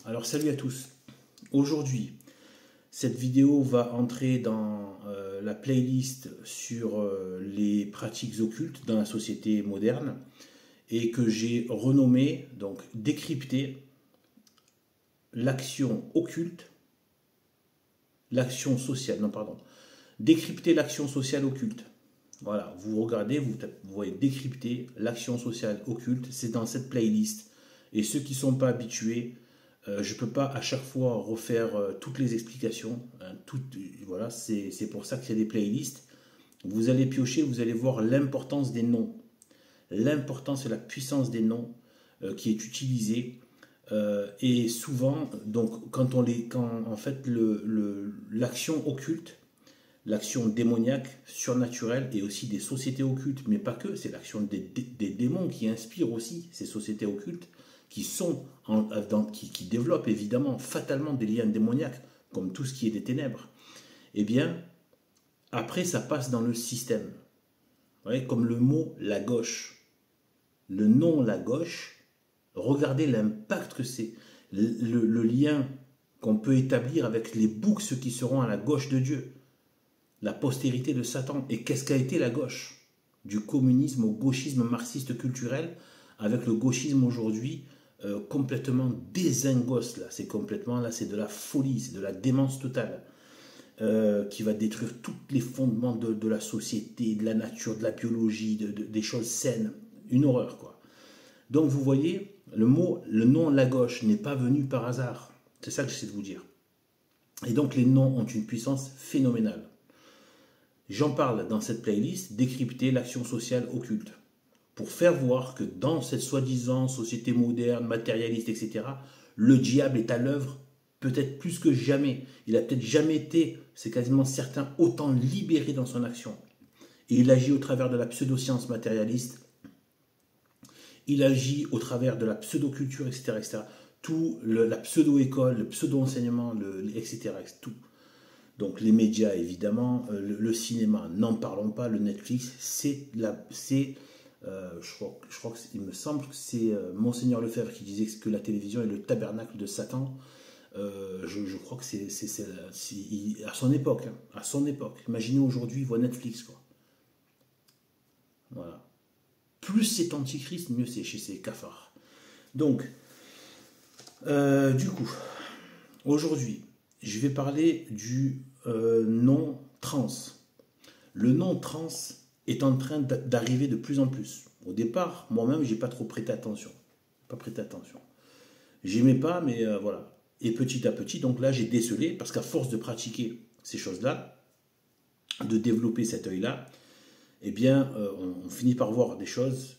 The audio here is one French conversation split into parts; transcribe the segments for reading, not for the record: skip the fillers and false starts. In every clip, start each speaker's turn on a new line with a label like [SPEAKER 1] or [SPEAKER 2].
[SPEAKER 1] Alors salut à tous. Aujourd'hui, cette vidéo va entrer dans la playlist sur les pratiques occultes dans la société moderne et que j'ai renommé donc décrypter l'action occulte, l'action sociale, non pardon, décrypter l'action sociale occulte. Voilà, vous regardez, vous voyez décrypter l'action sociale occulte, c'est dans cette playlist. Et ceux qui ne sont pas habitués, je ne peux pas à chaque fois refaire toutes les explications. Hein, voilà, c'est pour ça qu'il y a des playlists. Vous allez piocher, vous allez voir l'importance des noms. L'importance et la puissance des noms qui est utilisée. Et souvent, donc, quand en fait, l'action occulte, l'action démoniaque, surnaturelle et aussi des sociétés occultes, mais pas que, c'est l'action des démons qui inspirent aussi ces sociétés occultes, qui développent évidemment fatalement des liens démoniaques, comme tout ce qui est des ténèbres. Eh bien, après, ça passe dans le système. Vous voyez, comme le mot la gauche. Le nom la gauche, regardez l'impact que c'est. Le lien qu'on peut établir avec les boucs, ceux qui seront à la gauche de Dieu. La postérité de Satan. Et qu'est-ce qu'a été la gauche? Du communisme au gauchisme marxiste culturel, avec le gauchisme aujourd'hui complètement désingos. Là, c'est complètement, là, c'est de la folie, c'est de la démence totale, qui va détruire tous les fondements de la société, de la nature, de la biologie, des choses saines. Une horreur, quoi. Donc, vous voyez, le nom la gauche n'est pas venu par hasard. C'est ça que j'essaie de vous dire. Et donc, les noms ont une puissance phénoménale. J'en parle dans cette playlist, décrypter l'action sociale occulte, pour faire voir que dans cette soi-disant société moderne, matérialiste, etc., le diable est à l'œuvre peut-être plus que jamais. Il a peut-être jamais été, c'est quasiment certain, autant libéré dans son action. Et il agit au travers de la pseudo-science matérialiste, il agit au travers de la pseudo-culture, etc., etc., tout la pseudo-école, le pseudo-enseignement, etc., tout. Donc les médias, évidemment, le cinéma, n'en parlons pas, le Netflix, je crois qu'il me semble que c'est Monseigneur Lefebvre qui disait que la télévision est le tabernacle de Satan. Je crois que c'est à son époque. Hein, à son époque. Imaginez aujourd'hui, il voit Netflix, quoi. Voilà. Plus c'est antichrist, mieux c'est chez ces cafards. Donc, du coup, aujourd'hui, je vais parler du nom trans. Le nom trans est en train d'arriver de plus en plus. Au départ, moi-même, j'ai pas trop prêté attention. Pas prêté attention. J'aimais pas, mais voilà. Et petit à petit, donc là, j'ai décelé, parce qu'à force de pratiquer ces choses-là, de développer cet œil-là, eh bien, on finit par voir des choses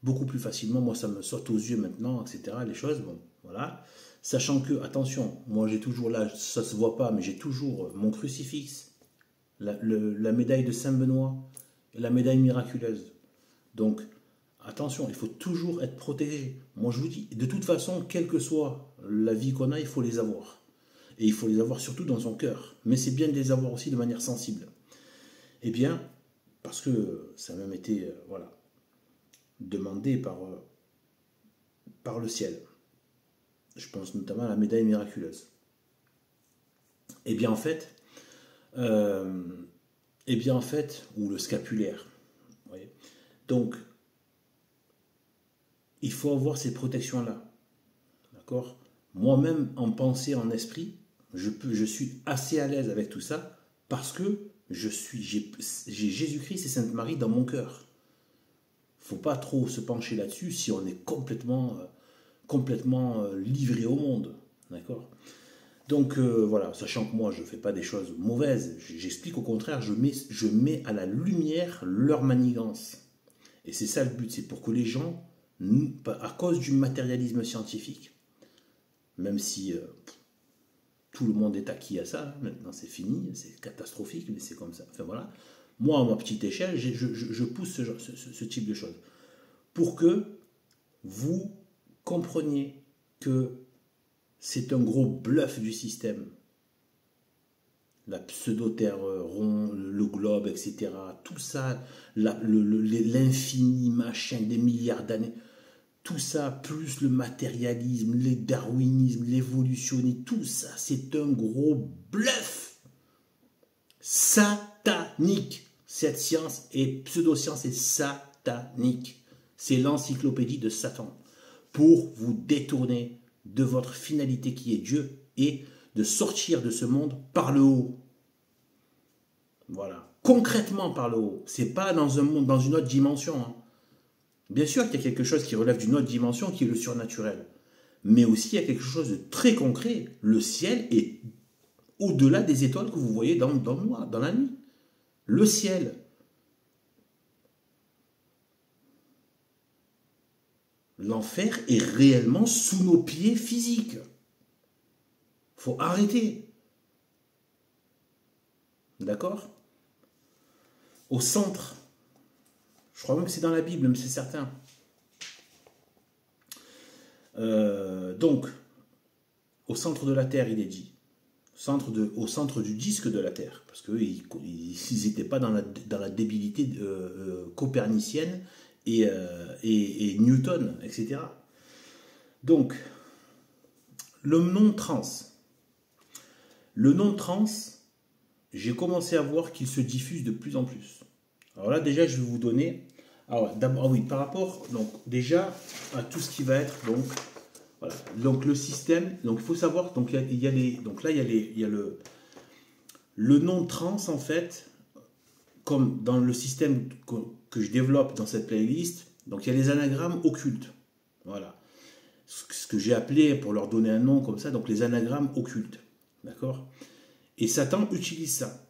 [SPEAKER 1] beaucoup plus facilement. Moi, ça me saute aux yeux maintenant, etc. Les choses, bon, voilà. Sachant que, attention, moi, j'ai toujours là, ça se voit pas, mais j'ai toujours mon crucifix, la médaille de Saint-Benoît, la médaille miraculeuse. Donc, attention, il faut toujours être protégé. Moi, je vous dis, de toute façon, quelle que soit la vie qu'on a, il faut les avoir. Et il faut les avoir surtout dans son cœur. Mais c'est bien de les avoir aussi de manière sensible. Eh bien, parce que ça a même été voilà, demandé par le ciel. Je pense notamment à la médaille miraculeuse. Eh bien, en fait, ou le scapulaire. Vous voyez. Donc, il faut avoir ces protections-là. D'accord? Moi-même, en pensée, en esprit, je suis assez à l'aise avec tout ça parce que j'ai Jésus-Christ et Sainte Marie dans mon cœur. Il ne faut pas trop se pencher là-dessus si on est complètement livré au monde. D'accord? Donc voilà, sachant que moi je ne fais pas des choses mauvaises, j'explique au contraire, je mets à la lumière leur manigance. Et c'est ça le but, c'est pour que les gens, à cause du matérialisme scientifique, même si tout le monde est acquis à ça, maintenant c'est fini, c'est catastrophique, mais c'est comme ça. Enfin voilà, moi à ma petite échelle, je pousse ce type de choses. Pour que vous compreniez que c'est un gros bluff du système. La pseudo-terre ronde, le globe, etc. Tout ça, l'infini machin, des milliards d'années. tout ça, plus le matérialisme, le darwinisme, l'évolutionnisme, tout ça, c'est un gros bluff satanique. Cette science est pseudo-science est satanique. C'est l'encyclopédie de Satan pour vous détourner de votre finalité qui est Dieu et de sortir de ce monde par le haut. Voilà. Concrètement par le haut. C'est pas dans un monde, dans une autre dimension. Hein. Bien sûr qu'il y a quelque chose qui relève d'une autre dimension qui est le surnaturel. Mais aussi il y a quelque chose de très concret. Le ciel est au-delà des étoiles que vous voyez dans le noir, dans la nuit. Le ciel. L'enfer est réellement sous nos pieds physiques. Faut arrêter. D'accord? Au centre. Je crois même que c'est dans la Bible, mais c'est certain. Donc, au centre de la Terre, il est dit. Au centre du disque de la Terre. Parce qu'ils n'étaient pas dans la débilité copernicienne et Newton, etc. Donc, le nom trans. Le nom trans, j'ai commencé à voir qu'il se diffuse de plus en plus. Alors là, déjà, je vais vous donner... d'abord, oui, par rapport, donc, déjà, à tout ce qui va être, donc, voilà. Donc, le système, donc, il faut savoir, donc, il y a le nom trans, en fait, comme dans le système que je développe dans cette playlist, donc, il y a les anagrammes occultes. Voilà. Ce que j'ai appelé, pour leur donner un nom comme ça, donc, les anagrammes occultes. D'accord? Et Satan utilise ça.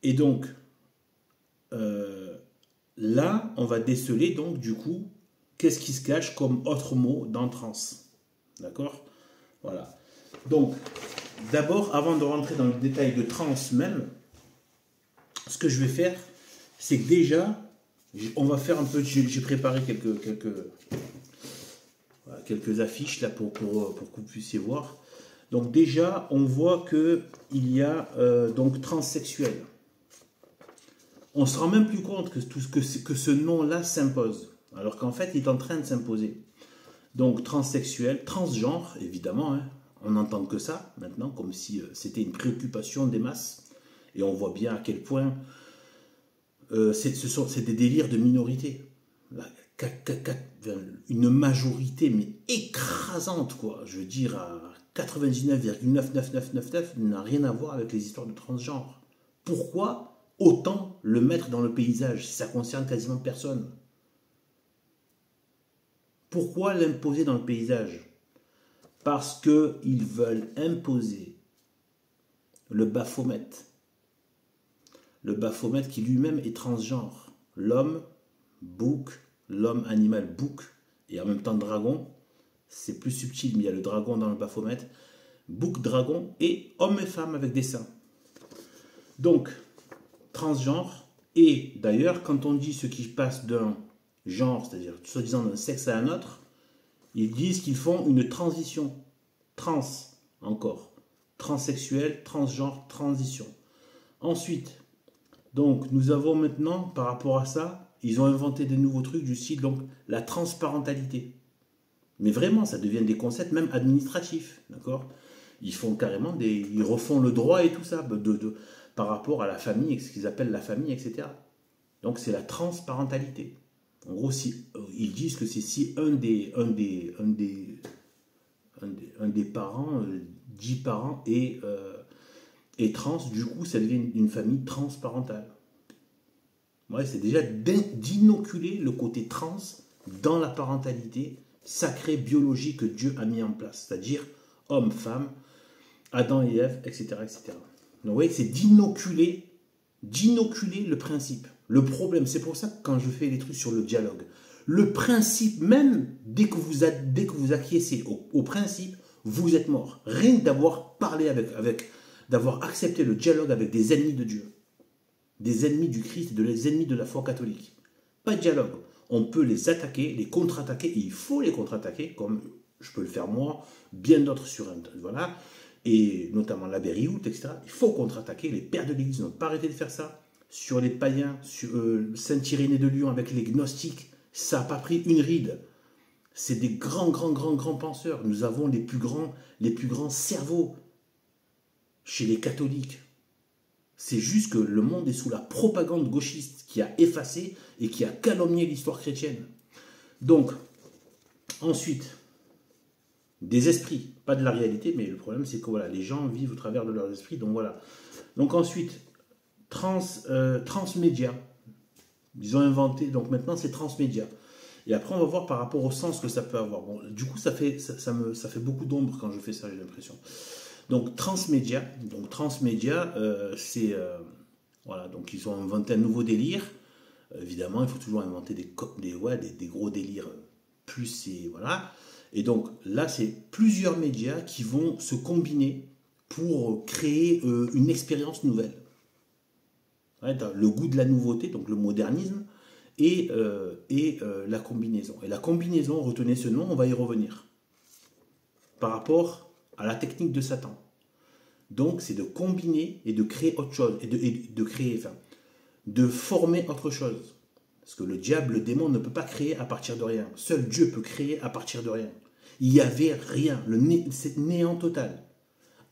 [SPEAKER 1] Et donc, là, on va déceler, donc, du coup, qu'est-ce qui se cache comme autre mot dans trans. D'accord? Voilà. Donc, d'abord, avant de rentrer dans le détail de trans même, ce que je vais faire, c'est que déjà, on va faire un peu... J'ai préparé quelques affiches là pour que vous puissiez voir. Donc déjà, on voit qu'il y a donc transsexuel. On ne se rend même plus compte que ce nom-là s'impose, alors qu'en fait, il est en train de s'imposer. Donc transsexuel, transgenre, évidemment, hein, on n'entend que ça maintenant, comme si c'était une préoccupation des masses. Et on voit bien à quel point c'est des délires de minorité. Une majorité, mais écrasante, quoi. Je veux dire, à 99,99999 n'a rien à voir avec les histoires de transgenre. Pourquoi autant le mettre dans le paysage si ça concerne quasiment personne? Pourquoi l'imposer dans le paysage? Parce qu'ils veulent imposer le Baphomet. Le Baphomet qui lui-même est transgenre. L'homme, bouc, l'homme animal, bouc, et en même temps dragon. C'est plus subtil, mais il y a le dragon dans le Baphomet. Bouc, dragon, et homme et femme avec des seins. Donc, transgenre, et d'ailleurs, quand on dit ce qui passe d'un genre, c'est-à-dire soi-disant d'un sexe à un autre, ils disent qu'ils font une transition. Trans, encore. Transsexuel, transgenre, transition. Ensuite, donc, nous avons maintenant, par rapport à ça, ils ont inventé des nouveaux trucs du style, donc, la transparentalité. Mais vraiment, ça devient des concepts même administratifs, d'accord? Ils font carrément ils refont le droit et tout ça, par rapport à la famille, ce qu'ils appellent la famille, etc. Donc, c'est la transparentalité. En gros, ils disent que c'est si un des parents, 10 parents est trans, du coup, ça devient une famille transparentale. Ouais, c'est déjà d'inoculer le côté trans dans la parentalité sacrée, biologique que Dieu a mis en place, c'est-à-dire homme, femme, Adam et Ève, etc., etc. Donc, vous voyez, c'est d'inoculer le principe. Le problème, c'est pour ça que quand je fais les trucs sur le dialogue, le principe même, dès que vous acquiescez au principe, vous êtes mort. Rien que d'avoir parlé d'avoir accepté le dialogue avec des ennemis de Dieu, des ennemis du Christ, des ennemis de la foi catholique. Pas de dialogue. On peut les attaquer, les contre-attaquer, et il faut les contre-attaquer, comme je peux le faire moi, bien d'autres sur Internet, voilà, et notamment l'abbé Rioult, etc. Il faut contre-attaquer, les pères de l'Église n'ont pas arrêté de faire ça, sur les païens, sur Saint Irénée de Lyon avec les gnostiques, Ça n'a pas pris une ride. C'est des grands penseurs. Nous avons les plus grands cerveaux chez les catholiques. C'est juste que le monde est sous la propagande gauchiste qui a effacé et qui a calomnié l'histoire chrétienne. Donc, ensuite, des esprits, pas de la réalité, mais le problème c'est que voilà, les gens vivent au travers de leurs esprits, donc voilà. Donc ensuite, transmédia. Ils ont inventé, donc maintenant c'est transmédia. Et après on va voir par rapport au sens que ça peut avoir. Bon, du coup ça fait beaucoup d'ombre quand je fais ça, j'ai l'impression. Donc transmédia, c'est voilà, donc ils ont inventé un nouveau délire. Évidemment, il faut toujours inventer des gros délires. Plus c'est voilà. Et donc là, c'est plusieurs médias qui vont se combiner pour créer une expérience nouvelle. Ouais, le goût de la nouveauté, donc le modernisme, et la combinaison. Et la combinaison, retenez ce nom, on va y revenir. Par rapport à la technique de Satan. Donc, c'est de combiner et de créer autre chose, de former autre chose. Parce que le diable, le démon ne peut pas créer à partir de rien. Seul Dieu peut créer à partir de rien. Il n'y avait rien, c'est néant total.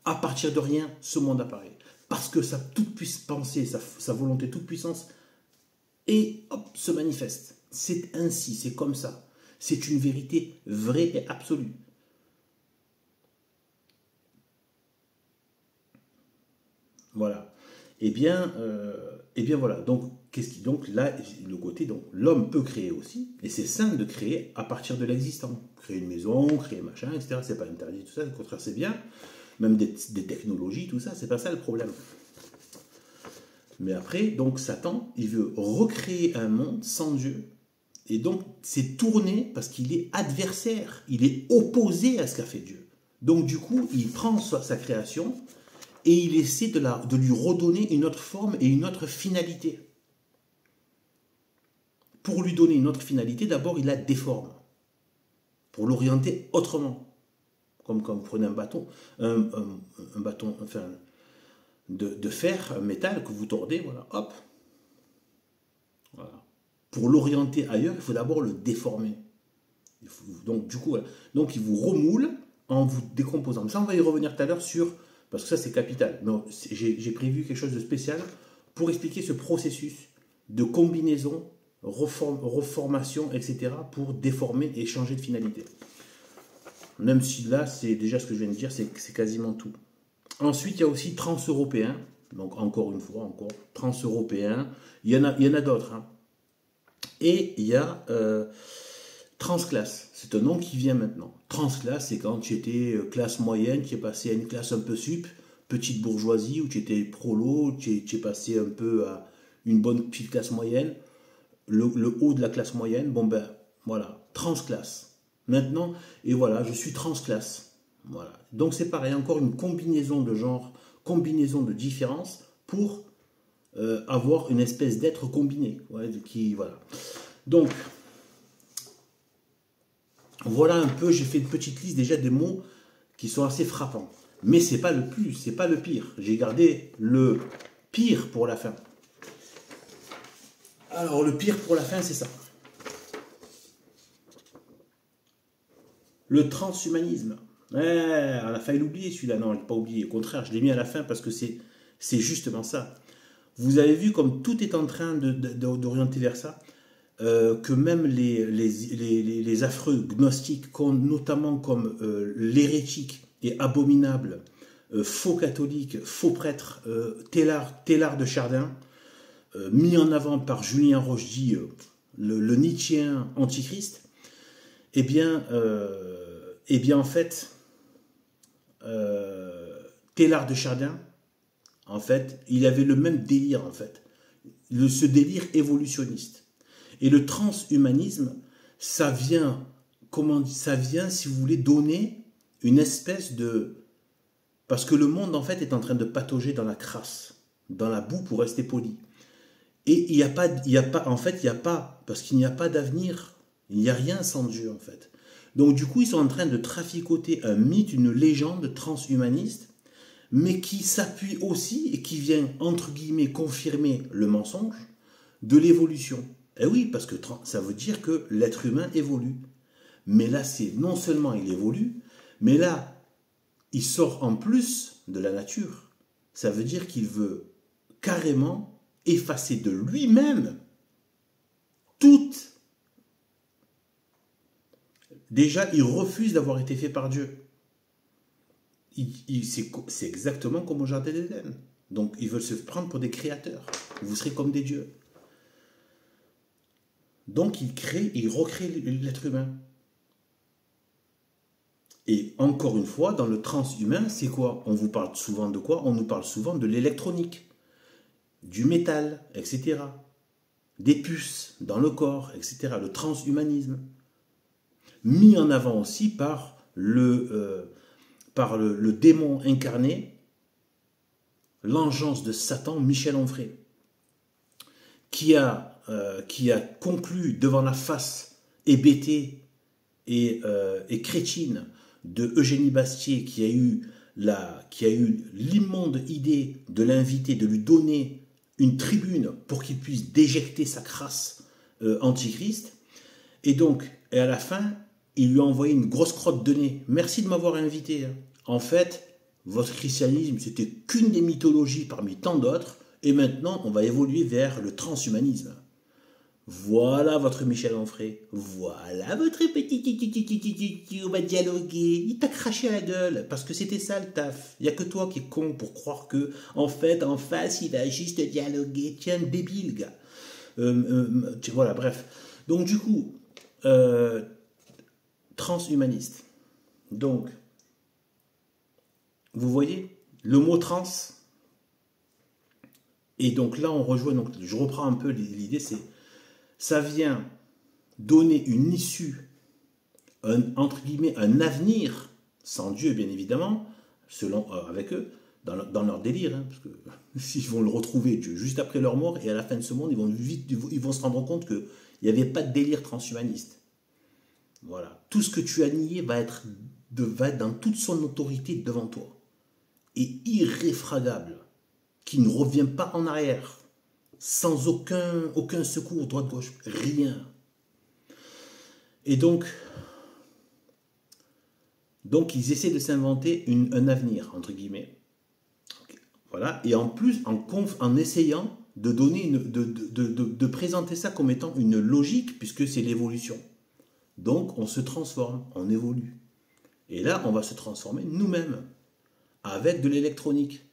[SPEAKER 1] À partir de rien, ce monde apparaît. Parce que sa toute-puissance pensée, sa volonté toute puissance, et hop, se manifeste. C'est ainsi, c'est comme ça. C'est une vérité vraie et absolue. Voilà. Eh bien voilà. Donc là, le côté, donc l'homme peut créer aussi, et c'est sain de créer à partir de l'existant. Créer une maison, créer machin, etc. C'est pas interdit, tout ça. Au contraire, c'est bien. Même des technologies, tout ça, c'est pas ça le problème. Mais après, donc Satan, il veut recréer un monde sans Dieu. Et donc, c'est tourné parce qu'il est adversaire. Il est opposé à ce qu'a fait Dieu. Donc, du coup, il prend sa création et il essaie de lui redonner une autre forme et une autre finalité. Pour lui donner une autre finalité, d'abord, il la déforme. Pour l'orienter autrement. Comme quand vous prenez un bâton, enfin, de fer, un métal que vous tordez, voilà, hop. Voilà. Pour l'orienter ailleurs, il faut d'abord le déformer. Donc, du coup, voilà. Donc, il vous remoule en vous décomposant. Mais ça, on va y revenir tout à l'heure parce que ça, c'est capital. J'ai prévu quelque chose de spécial pour expliquer ce processus de combinaison, reformation, etc., pour déformer et changer de finalité. Même si là, c'est déjà ce que je viens de dire, c'est quasiment tout. Ensuite, il y a aussi transeuropéen. Donc, encore une fois, transeuropéen. Il y en a d'autres. Hein. Et il y a transclasse. C'est un nom qui vient maintenant. Transclasse, c'est quand tu étais classe moyenne, tu es passé à une classe un peu sup, petite bourgeoisie, où tu étais prolo, tu es passé un peu à une bonne petite classe moyenne, le haut de la classe moyenne. Bon ben, voilà, transclasse. Maintenant, et voilà, je suis transclasse. Voilà. Donc c'est pareil, encore une combinaison de genres, combinaison de différences pour avoir une espèce d'être combiné. Ouais, voilà. Donc, voilà un peu, j'ai fait une petite liste déjà des mots qui sont assez frappants. Mais c'est pas le plus, c'est pas le pire. J'ai gardé le pire pour la fin. Alors le pire pour la fin, c'est ça. Le transhumanisme. On a failli l'oublier celui-là. Non, je ne l'ai pas oublié. Au contraire, je l'ai mis à la fin parce que c'est justement ça. Vous avez vu comme tout est en train d'orienter vers ça, que même les affreux gnostiques, notamment comme l'hérétique et abominable, faux catholique, faux prêtre, Télard de Chardin, mis en avant par Julien Rochdy, le Nietzschéen antichrist, eh bien en fait, Télard de Chardin, en fait, il avait le même délire, en fait. Ce délire évolutionniste. Et le transhumanisme, ça vient, si vous voulez, donner une espèce de... Parce que le monde, en fait, est en train de patauger dans la crasse, dans la boue, pour rester poli. Et il n'y a pas, parce qu'il n'y a pas d'avenir, il n'y a rien sans Dieu, en fait. Donc, du coup, ils sont en train de traficoter un mythe, une légende transhumaniste, mais qui s'appuie aussi et qui vient, entre guillemets, confirmer le mensonge de l'évolution. Eh oui, parce que ça veut dire que l'être humain évolue. Mais là, c'est non seulement il évolue, mais là, il sort en plus de la nature. Ça veut dire qu'il veut carrément effacer de lui-même toute... Déjà, il refuse d'avoir été fait par Dieu. C'est exactement comme au Jardin d'Éden. Donc, ils veulent se prendre pour des créateurs. Vous serez comme des dieux. Donc, il recrée l'être humain. Et encore une fois, dans le transhumain, c'est quoi? On vous parle souvent de quoi? On nous parle souvent de l'électronique, du métal, etc. Des puces dans le corps, etc. Le transhumanisme. Mis en avant aussi par le démon incarné, l'engeance de Satan, Michel Onfray, qui a conclu devant la face hébétée et crétine de Eugénie Bastier, qui a eu l'immonde idée de l'inviter, de lui donner une tribune pour qu'il puisse déjecter sa crasse antichrist. Et à la fin, il lui a envoyé une grosse crotte de nez. Merci de m'avoir invité. En fait, votre christianisme, c'était qu'une des mythologies parmi tant d'autres, et maintenant, on va évoluer vers le transhumanisme. Voilà votre Michel Onfray. Voilà votre petit... On va dialoguer. Il t'a craché à la gueule. Parce que c'était ça le taf. Il n'y a que toi qui es con pour croire que, en fait, en face, il va juste dialoguer. Tiens, débile, gars. Voilà, bref. Donc, du coup, transhumaniste. Donc, vous voyez, le mot trans... Et donc là, on rejoint... Donc, je reprends un peu l'idée, c'est... Ça vient donner une issue, entre guillemets, un avenir, sans Dieu bien évidemment, avec eux, dans leur délire, hein, parce que s'ils vont le retrouver Dieu juste après leur mort, et à la fin de ce monde, ils vont se rendre compte qu'il n'y avait pas de délire transhumaniste. Voilà. Tout ce que tu as nié va être dans toute son autorité devant toi, et irréfragable, qui ne revient pas en arrière. Sans aucun secours, droite-gauche, rien. Et donc, ils essaient de s'inventer un avenir, entre guillemets. Voilà. Et en plus, en essayant de donner de présenter ça comme étant une logique, puisque c'est l'évolution. Donc, on se transforme, on évolue. Et là, on va se transformer nous-mêmes, avec de l'électronique.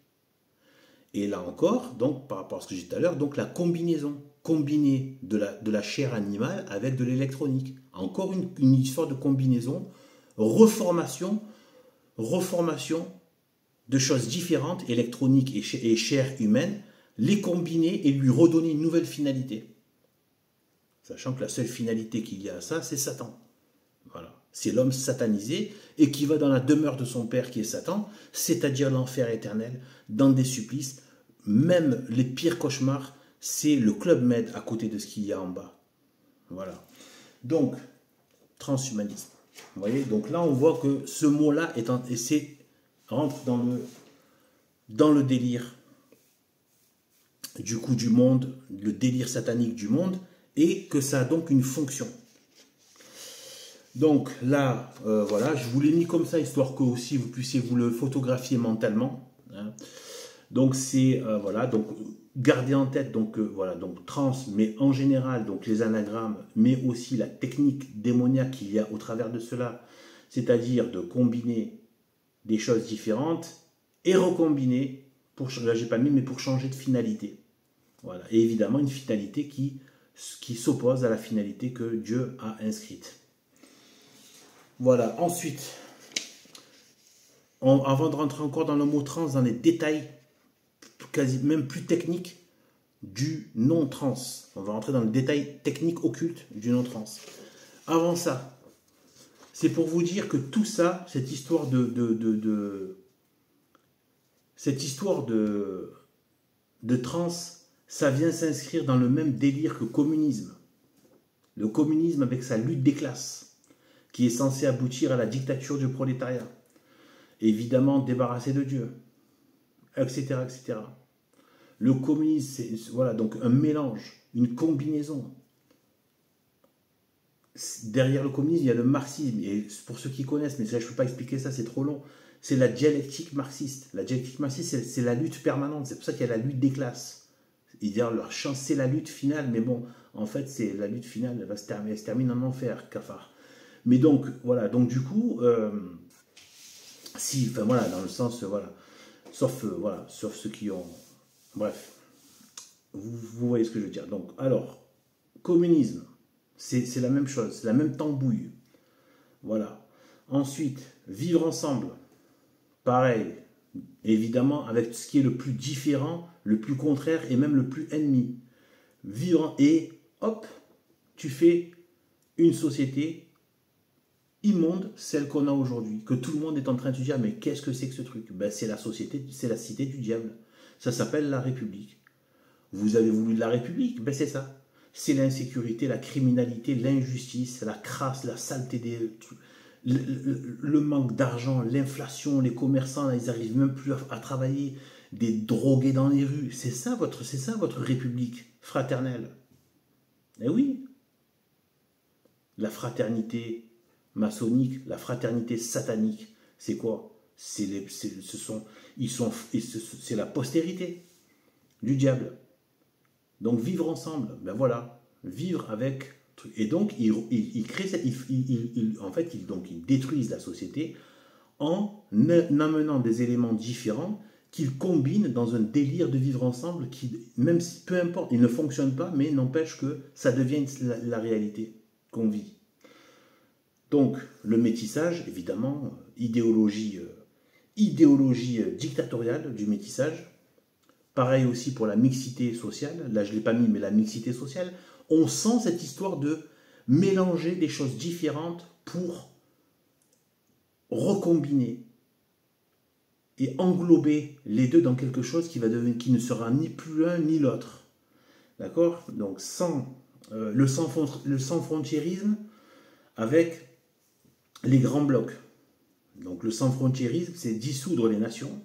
[SPEAKER 1] Et là encore, donc, par rapport à ce que j'ai dit tout à l'heure, donc la combinaison, combiner de la chair animale avec de l'électronique. Encore une histoire de combinaison, reformation de choses différentes, électronique et chair humaine, les combiner et lui redonner une nouvelle finalité. Sachant que la seule finalité qu'il y a à ça, c'est Satan. Voilà. C'est l'homme satanisé et qui va dans la demeure de son père qui est Satan, c'est-à-dire l'enfer éternel, dans des supplices. Même les pires cauchemars, c'est le Club Med à côté de ce qu'il y a en bas. Voilà. Donc, transhumanisme. Vous voyez, donc là, on voit que ce mot-là rentre dans le délire du coup du monde, le délire satanique du monde, et que ça a donc une fonction. Donc là, voilà, je vous l'ai mis comme ça, histoire que aussi vous puissiez vous le photographier mentalement. Hein. Donc c'est, voilà, donc gardez en tête, donc voilà, donc trans, mais en général, donc les anagrammes, mais aussi la technique démoniaque qu'il y a au travers de cela, c'est-à-dire de combiner des choses différentes et recombiner, là j'ai pas mis, mais pour changer de finalité. Voilà, et évidemment une finalité qui s'oppose à la finalité que Dieu a inscrite. Voilà, ensuite, avant de rentrer encore dans le mot trans, dans les détails, quasi même plus techniques du non-trans. On va rentrer dans le détail technique occulte du non-trans. Avant ça, c'est pour vous dire que tout ça, cette histoire de trans, ça vient s'inscrire dans le même délire que le communisme. Le communisme avec sa lutte des classes, qui est censé aboutir à la dictature du prolétariat. Évidemment débarrassé de Dieu, etc., etc. Le communisme, c'est voilà, donc un mélange, une combinaison derrière le communisme, il y a le marxisme. Et pour ceux qui connaissent, mais ça, je ne peux pas expliquer ça, c'est trop long. C'est la dialectique marxiste. La dialectique marxiste, c'est la lutte permanente. C'est pour ça qu'il y a la lutte des classes. Ils leur chance, c'est la lutte finale, mais bon, en fait, c'est la lutte finale, elle se termine en enfer, cafard. Mais donc, voilà, donc du coup, si, enfin voilà, dans le sens, voilà, voilà, sauf ceux qui ont, bref, vous voyez ce que je veux dire. Donc, alors, communisme, c'est la même chose, c'est la même tambouille. Voilà. Ensuite, vivre ensemble, pareil, évidemment, avec ce qui est le plus différent, le plus contraire et même le plus ennemi. Vivre et hop, tu fais une société immonde, celle qu'on a aujourd'hui, que tout le monde est en train de se dire, mais qu'est-ce que c'est que ce truc? Ben, c'est la société, c'est la cité du diable. Ça s'appelle la République. Vous avez voulu de la République? Ben c'est ça. C'est l'insécurité, la criminalité, l'injustice, la crasse, la saleté le manque d'argent, l'inflation, les commerçants, là, ils n'arrivent même plus à travailler, des drogués dans les rues. C'est ça votre République fraternelle. Eh oui, la fraternité maçonnique, la fraternité satanique, c'est quoi? C'est la postérité du diable. Donc vivre ensemble, ben voilà, vivre avec. Et donc ils créent, en fait, ils détruisent la société en amenant des éléments différents qu'ils combinent dans un délire de vivre ensemble qui, même si, peu importe, il ne fonctionne pas, mais n'empêche que ça devienne la réalité qu'on vit. Donc, le métissage, évidemment, idéologie dictatoriale du métissage. Pareil aussi pour la mixité sociale. Là, je ne l'ai pas mis, mais la mixité sociale. On sent cette histoire de mélanger des choses différentes pour recombiner et englober les deux dans quelque chose qui ne sera ni plus l'un ni l'autre. D'accord? Donc, le sans frontiérisme avec les grands blocs. Donc le sans-frontiérisme, c'est dissoudre les nations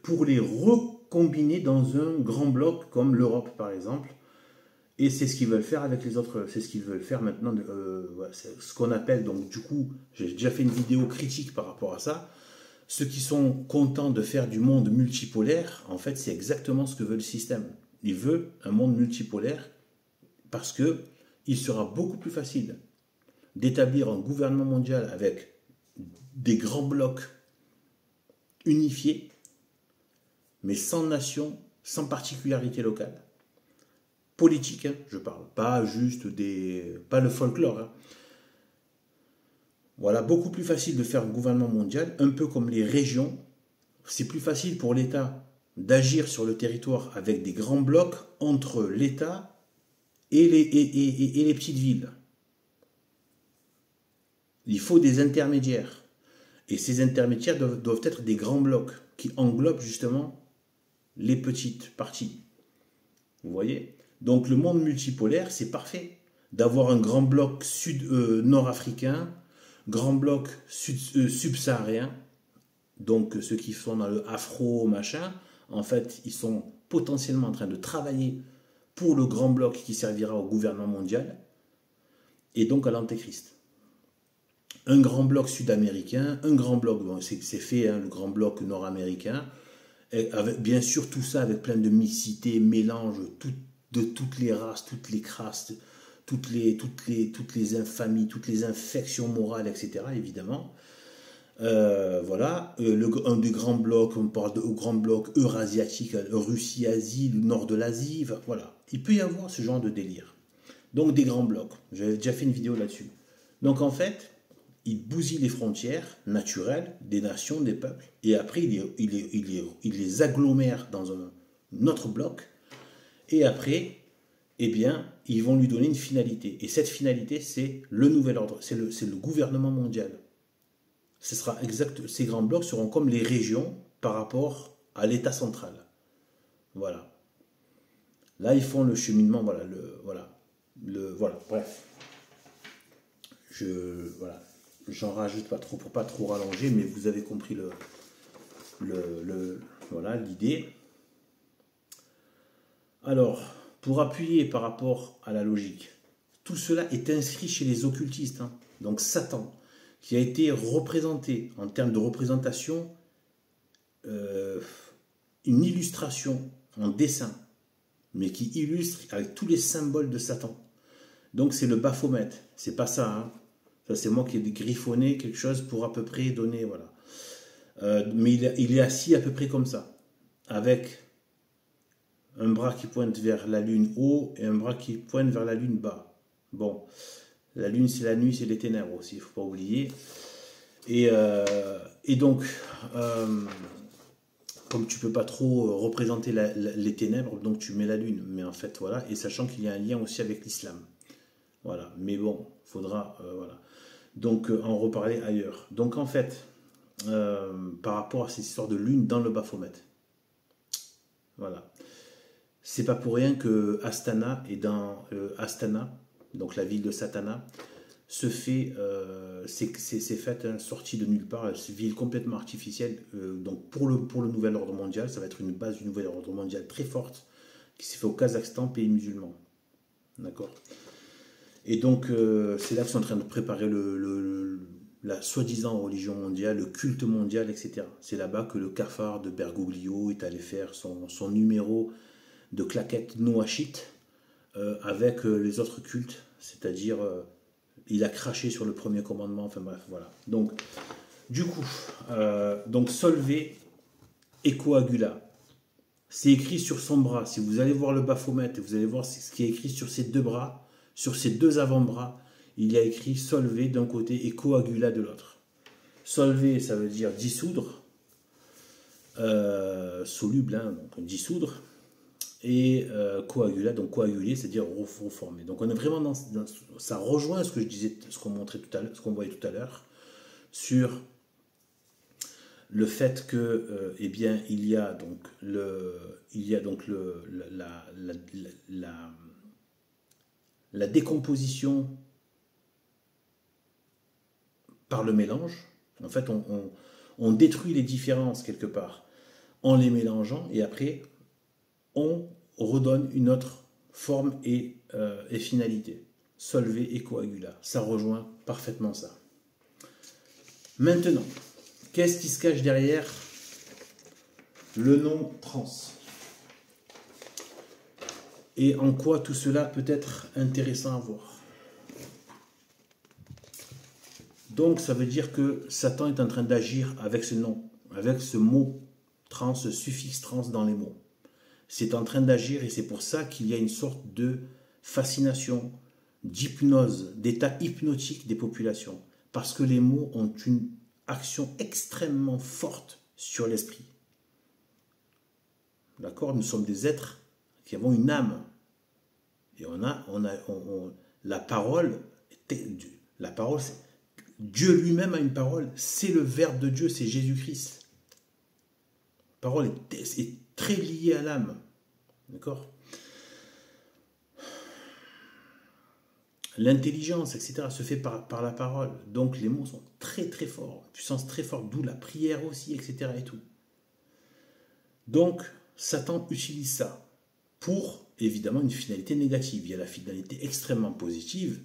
[SPEAKER 1] pour les recombiner dans un grand bloc comme l'Europe par exemple. Et c'est ce qu'ils veulent faire avec les autres, c'est ce qu'ils veulent faire maintenant, voilà, c'est ce qu'on appelle, donc du coup, j'ai déjà fait une vidéo critique par rapport à ça. Ceux qui sont contents de faire du monde multipolaire, en fait, c'est exactement ce que veut le système. Il veut un monde multipolaire parce que il sera beaucoup plus facile d'établir un gouvernement mondial avec des grands blocs unifiés, mais sans nation, sans particularité locale. Politique, hein, je parle, pas juste pas le folklore. Hein. Voilà, beaucoup plus facile de faire un gouvernement mondial, un peu comme les régions. C'est plus facile pour l'État d'agir sur le territoire avec des grands blocs entre l'État et les petites villes. Il faut des intermédiaires. Et ces intermédiaires doivent être des grands blocs qui englobent justement les petites parties. Vous voyez? Donc le monde multipolaire, c'est parfait. D'avoir un grand bloc nord-africain, grand bloc subsaharien, donc ceux qui sont dans le afro, machin, en fait, ils sont potentiellement en train de travailler pour le grand bloc qui servira au gouvernement mondial, et donc à l'antéchrist. Un grand bloc sud-américain, un grand bloc, bon, c'est fait, hein, le grand bloc nord-américain, avec, bien sûr tout ça avec plein de mixité, mélange de toutes les races, toutes les crastes, toutes les infamies, toutes les infections morales, etc. évidemment. Voilà, un des grands blocs, on parle au grand bloc eurasiatique, Russie, Asie, le nord de l'Asie, voilà. Il peut y avoir ce genre de délire. Donc des grands blocs, j'avais déjà fait une vidéo là-dessus. Donc en fait, il bousille les frontières naturelles des nations, des peuples, et après il les agglomère dans un autre bloc, et après, eh bien, ils vont lui donner une finalité. Et cette finalité, c'est le nouvel ordre, c'est le gouvernement mondial. Ces grands blocs seront comme les régions par rapport à l'État central. Voilà. Là, ils font le cheminement, voilà, bref. Voilà. J'en rajoute pas trop pour pas trop rallonger, mais vous avez compris voilà, l'idée. Alors, pour appuyer par rapport à la logique, tout cela est inscrit chez les occultistes. Hein. Donc Satan, qui a été représenté en termes de représentation, une illustration en dessin, mais qui illustre avec tous les symboles de Satan. Donc c'est le Baphomet, c'est pas ça. Hein. Ça c'est moi qui ai griffonné quelque chose pour à peu près donner, voilà. Mais il est assis à peu près comme ça, avec un bras qui pointe vers la lune haut et un bras qui pointe vers la lune bas. Bon, la lune c'est la nuit, c'est les ténèbres aussi, il ne faut pas oublier. Et donc, comme tu peux pas trop représenter les ténèbres, donc tu mets la lune. Mais en fait, voilà, et sachant qu'il y a un lien aussi avec l'islam. Voilà, mais bon, faudra, voilà. Donc, en reparler ailleurs. Donc, en fait, par rapport à cette histoire de lune dans le Baphomet, voilà. C'est pas pour rien que Astana est dans Astana, donc la ville de Satana, c'est fait sortie de nulle part, c'est une ville complètement artificielle. Donc pour le nouvel ordre mondial, ça va être une base du nouvel ordre mondial très forte qui s'est fait au Kazakhstan, pays musulman. D'accord. Et donc c'est là qu'ils sont en train de préparer la soi-disant religion mondiale, le culte mondial, etc. C'est là-bas que le cafard de Bergoglio est allé faire son numéro de claquettes noachite avec les autres cultes, c'est-à-dire il a craché sur le premier commandement, enfin bref, voilà. Donc, du coup, donc Solvay et Coagula, c'est écrit sur son bras. Si vous allez voir le Baphomet et vous allez voir ce qui est écrit sur ses deux bras, sur ses deux avant-bras, il y a écrit Solvay d'un côté et Coagula de l'autre. Solvay, ça veut dire dissoudre, soluble, hein, donc dissoudre. Et coagula, donc coaguler, c'est-à-dire reformer. Donc on est vraiment dans ça rejoint ce que je disais, ce qu'on montrait tout à l'heure, ce qu'on voyait tout à l'heure, sur le fait que, eh bien, il y a donc la décomposition par le mélange. En fait, on détruit les différences quelque part en les mélangeant, et après on redonne une autre forme et finalité. Solvay et coagula. Ça rejoint parfaitement ça. Maintenant, qu'est-ce qui se cache derrière le nom trans? Et en quoi tout cela peut être intéressant à voir? Donc, ça veut dire que Satan est en train d'agir avec ce nom, avec ce mot trans, ce suffixe trans dans les mots. C'est en train d'agir et c'est pour ça qu'il y a une sorte de fascination, d'hypnose, d'état hypnotique des populations. Parce que les mots ont une action extrêmement forte sur l'esprit. D'accord? Nous sommes des êtres qui avons une âme. Et la parole, Dieu lui-même a une parole. C'est le Verbe de Dieu, c'est Jésus-Christ. La parole est très liée à l'âme. D'accord? L'intelligence, etc., se fait par la parole. Donc les mots sont très très forts, puissance très forte, d'où la prière aussi, etc. et tout. Donc Satan utilise ça pour évidemment une finalité négative. Il y a la finalité extrêmement positive,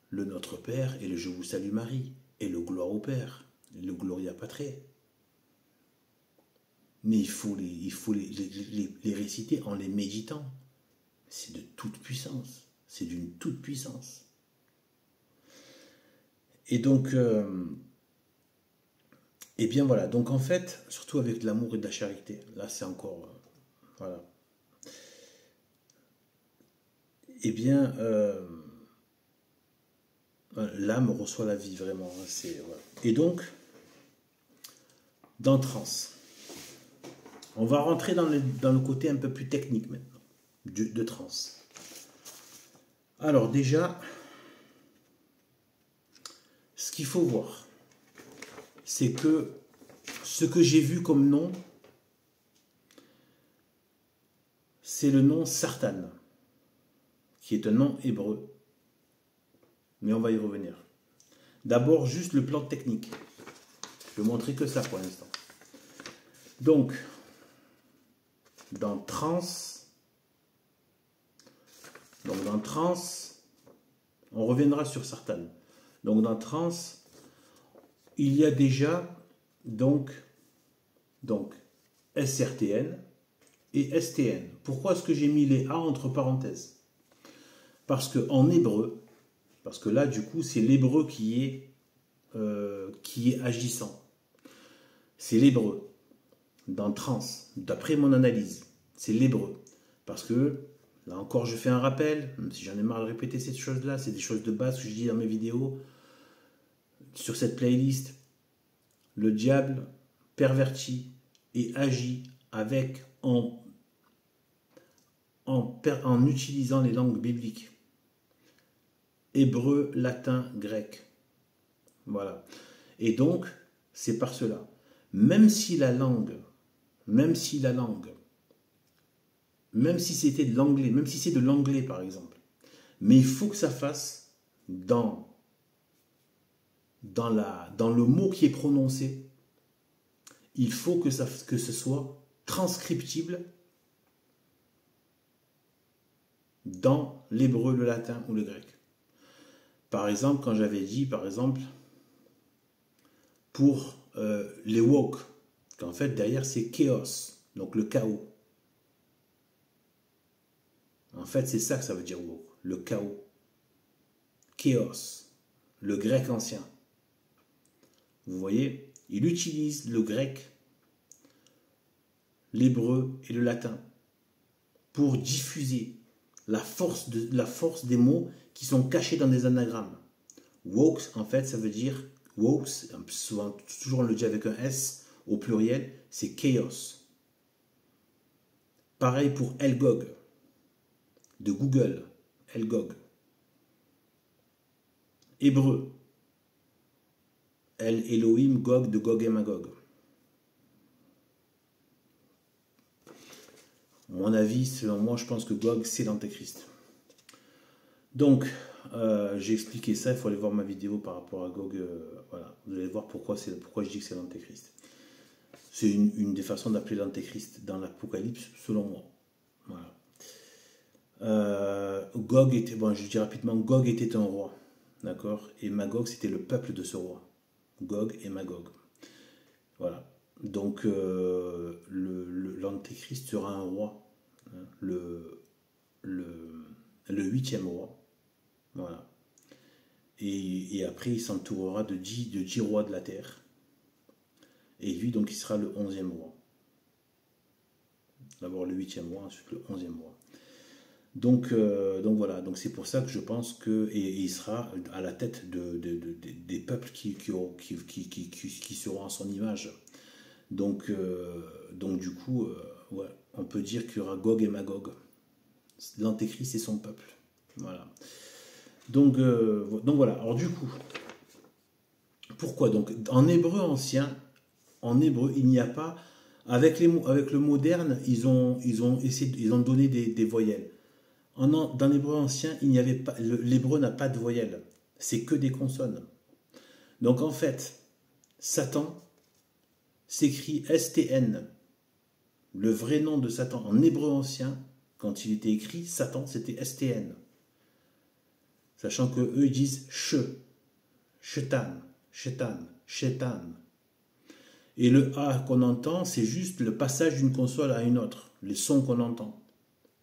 [SPEAKER 1] le Notre Père et le Je vous salue Marie, et le Gloire au Père, et le Gloria Patri. Mais il faut les réciter en les méditant. C'est de toute puissance. C'est d'une toute puissance. Et donc, eh bien voilà. Donc en fait, surtout avec de l'amour et de la charité, là c'est encore, voilà. Eh bien, l'âme reçoit la vie vraiment. Voilà. Et donc, dans trans. On va rentrer dans le côté un peu plus technique maintenant, de trans. Alors déjà, ce qu'il faut voir, c'est que ce que j'ai vu comme nom, c'est le nom Sartan, qui est un nom hébreu. Mais on va y revenir. D'abord, juste le plan technique. Je vais montrer que ça pour l'instant. Donc, dans trans, Donc dans trans, on reviendra sur Sartan. Donc dans trans, il y a déjà donc SRTN et STN. Pourquoi est-ce que j'ai mis les A entre parenthèses? Parce que en hébreu, parce que là du coup c'est l'hébreu qui est agissant. C'est l'hébreu. Dans trans, d'après mon analyse, c'est l'hébreu. Parce que, là encore je fais un rappel, même si j'en ai marre de répéter ces choses-là, c'est des choses de base que je dis dans mes vidéos. Sur cette playlist, le diable pervertit et agit avec en utilisant les langues bibliques. Hébreu, latin, grec. Voilà. Et donc, c'est par cela. Même si c'était de l'anglais, même si c'est de l'anglais par exemple, mais il faut que ça fasse dans le mot qui est prononcé, il faut que ce soit transcriptible dans l'hébreu, le latin ou le grec. Par exemple, quand j'avais dit, par exemple, pour les woke, qu'en fait derrière c'est chaos, donc le chaos. En fait, c'est ça que ça veut dire woke, le chaos. Chaos, le grec ancien. Vous voyez, il utilise le grec, l'hébreu et le latin pour diffuser la force des mots qui sont cachés dans des anagrammes. Woke, en fait, ça veut dire, woke, souvent, toujours on le dit avec un S au pluriel, c'est chaos. Pareil pour Elgog, de Google, Elgog. Hébreu, El Elohim, Gog, de Gog et Magog. Mon avis, selon moi, je pense que Gog, c'est l'antéchrist. Donc, j'ai expliqué ça, il faut aller voir ma vidéo par rapport à Gog. Voilà, vous allez voir pourquoi je dis que c'est l'antéchrist. C'est une des façons d'appeler l'antéchrist dans l'Apocalypse, selon moi. Voilà. Gog était, bon, je dis rapidement, Gog était un roi, d'accord, et Magog c'était le peuple de ce roi. Gog et Magog. Voilà. Donc l'antéchrist sera un roi, hein, le 8e roi. Voilà. Et après il s'entourera de 10 rois de la terre. Et lui donc il sera le 11e roi. D'abord le 8e roi, ensuite le 11e roi. Donc voilà, donc c'est pour ça que je pense que et il sera à la tête des peuples qui seront à son image. Donc du coup, ouais, on peut dire qu'il y aura Gog et Magog. L'antéchrist et son peuple. Voilà. Donc voilà. Alors du coup, pourquoi donc en hébreu ancien, il n'y a pas avec le moderne, ils ont donné des voyelles. Dans l'hébreu ancien, il n'y avait pas, l'hébreu n'a pas de voyelles, c'est que des consonnes. Donc en fait, Satan s'écrit STN. Le vrai nom de Satan en hébreu ancien, quand il était écrit, Satan, c'était STN. Sachant que eux ils disent Shetan. Et le A qu'on entend, c'est juste le passage d'une consonne à une autre, les sons qu'on entend.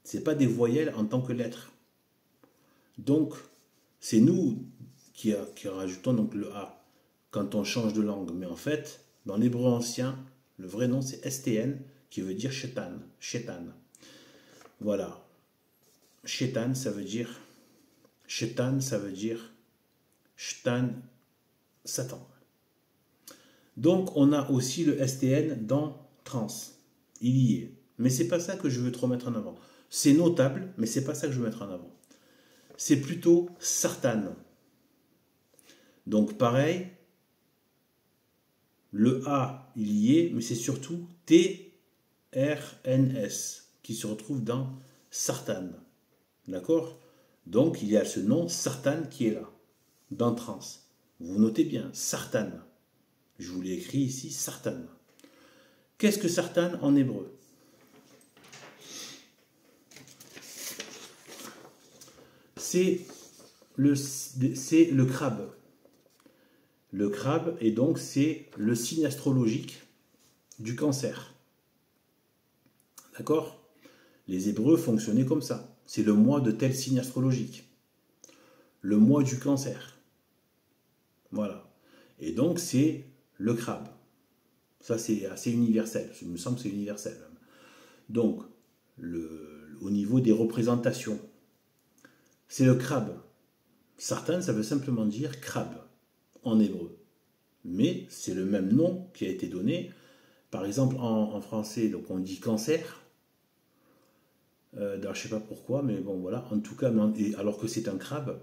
[SPEAKER 1] Ce n'est pas des voyelles en tant que lettres. Donc, c'est nous qui rajoutons donc le A quand on change de langue. Mais en fait, dans l'hébreu ancien, le vrai nom c'est STN qui veut dire Shetan. Voilà. Shetan, ça veut dire Shtan, Satan. Donc, on a aussi le STN dans trans. Il y est. Mais c'est pas ça que je veux trop mettre en avant. C'est notable, mais c'est pas ça que je veux mettre en avant. C'est plutôt Sartan. Donc pareil, le A, il y est, mais c'est surtout TRNS qui se retrouve dans Sartan. D'accord? Donc il y a ce nom Sartan qui est là, dans trans. Vous notez bien, Sartan. Je vous l'ai écrit ici, Sartan. Qu'est-ce que Sartan en hébreu? c'est le crabe. Le crabe, et donc c'est le signe astrologique du Cancer. D'accord? Les Hébreux fonctionnaient comme ça. C'est le mois de tel signe astrologique. Le mois du Cancer. Voilà. Et donc c'est le crabe. Ça c'est assez universel. Il me semble que c'est universel. Donc, au niveau des représentations, c'est le crabe. Sartan, ça veut simplement dire crabe en hébreu. Mais c'est le même nom qui a été donné. Par exemple, en français, donc on dit cancer. Je ne sais pas pourquoi, mais bon, voilà. En tout cas, alors que c'est un crabe,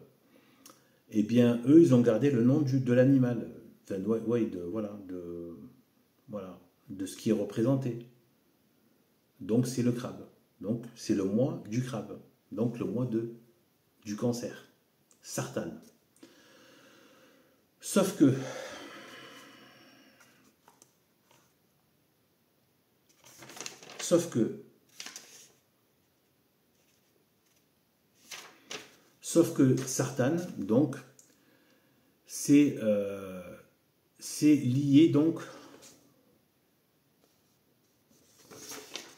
[SPEAKER 1] eh bien, eux, ils ont gardé le nom de l'animal. Enfin, ouais, voilà, de ce qui est représenté. Donc, c'est le crabe. Donc, c'est le mois du crabe. Donc, le mois du Cancer. Sartan. Sauf que Sartan, donc, c'est lié, donc,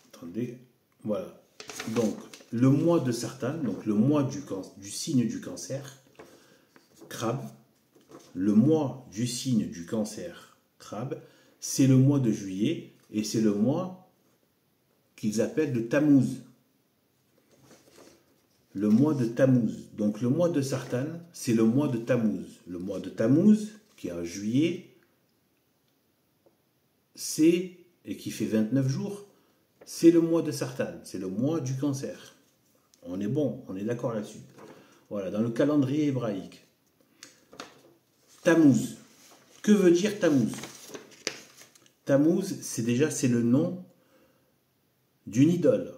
[SPEAKER 1] attendez, voilà, donc, le mois de Sartan, donc le mois du signe du Cancer, crabe, le mois du signe du Cancer, crabe, c'est le mois de juillet, et c'est le mois qu'ils appellent de Tammuz. Le mois de Tammuz. Donc le mois de Sartan, c'est le mois de Tammuz. Le mois de Tammuz, qui est en juillet, et qui fait 29 jours, c'est le mois de Sartan. C'est le mois du Cancer. On est bon, on est d'accord là-dessus. Voilà, dans le calendrier hébraïque. Tammuz. Que veut dire Tammuz? Tammuz, c'est le nom d'une idole.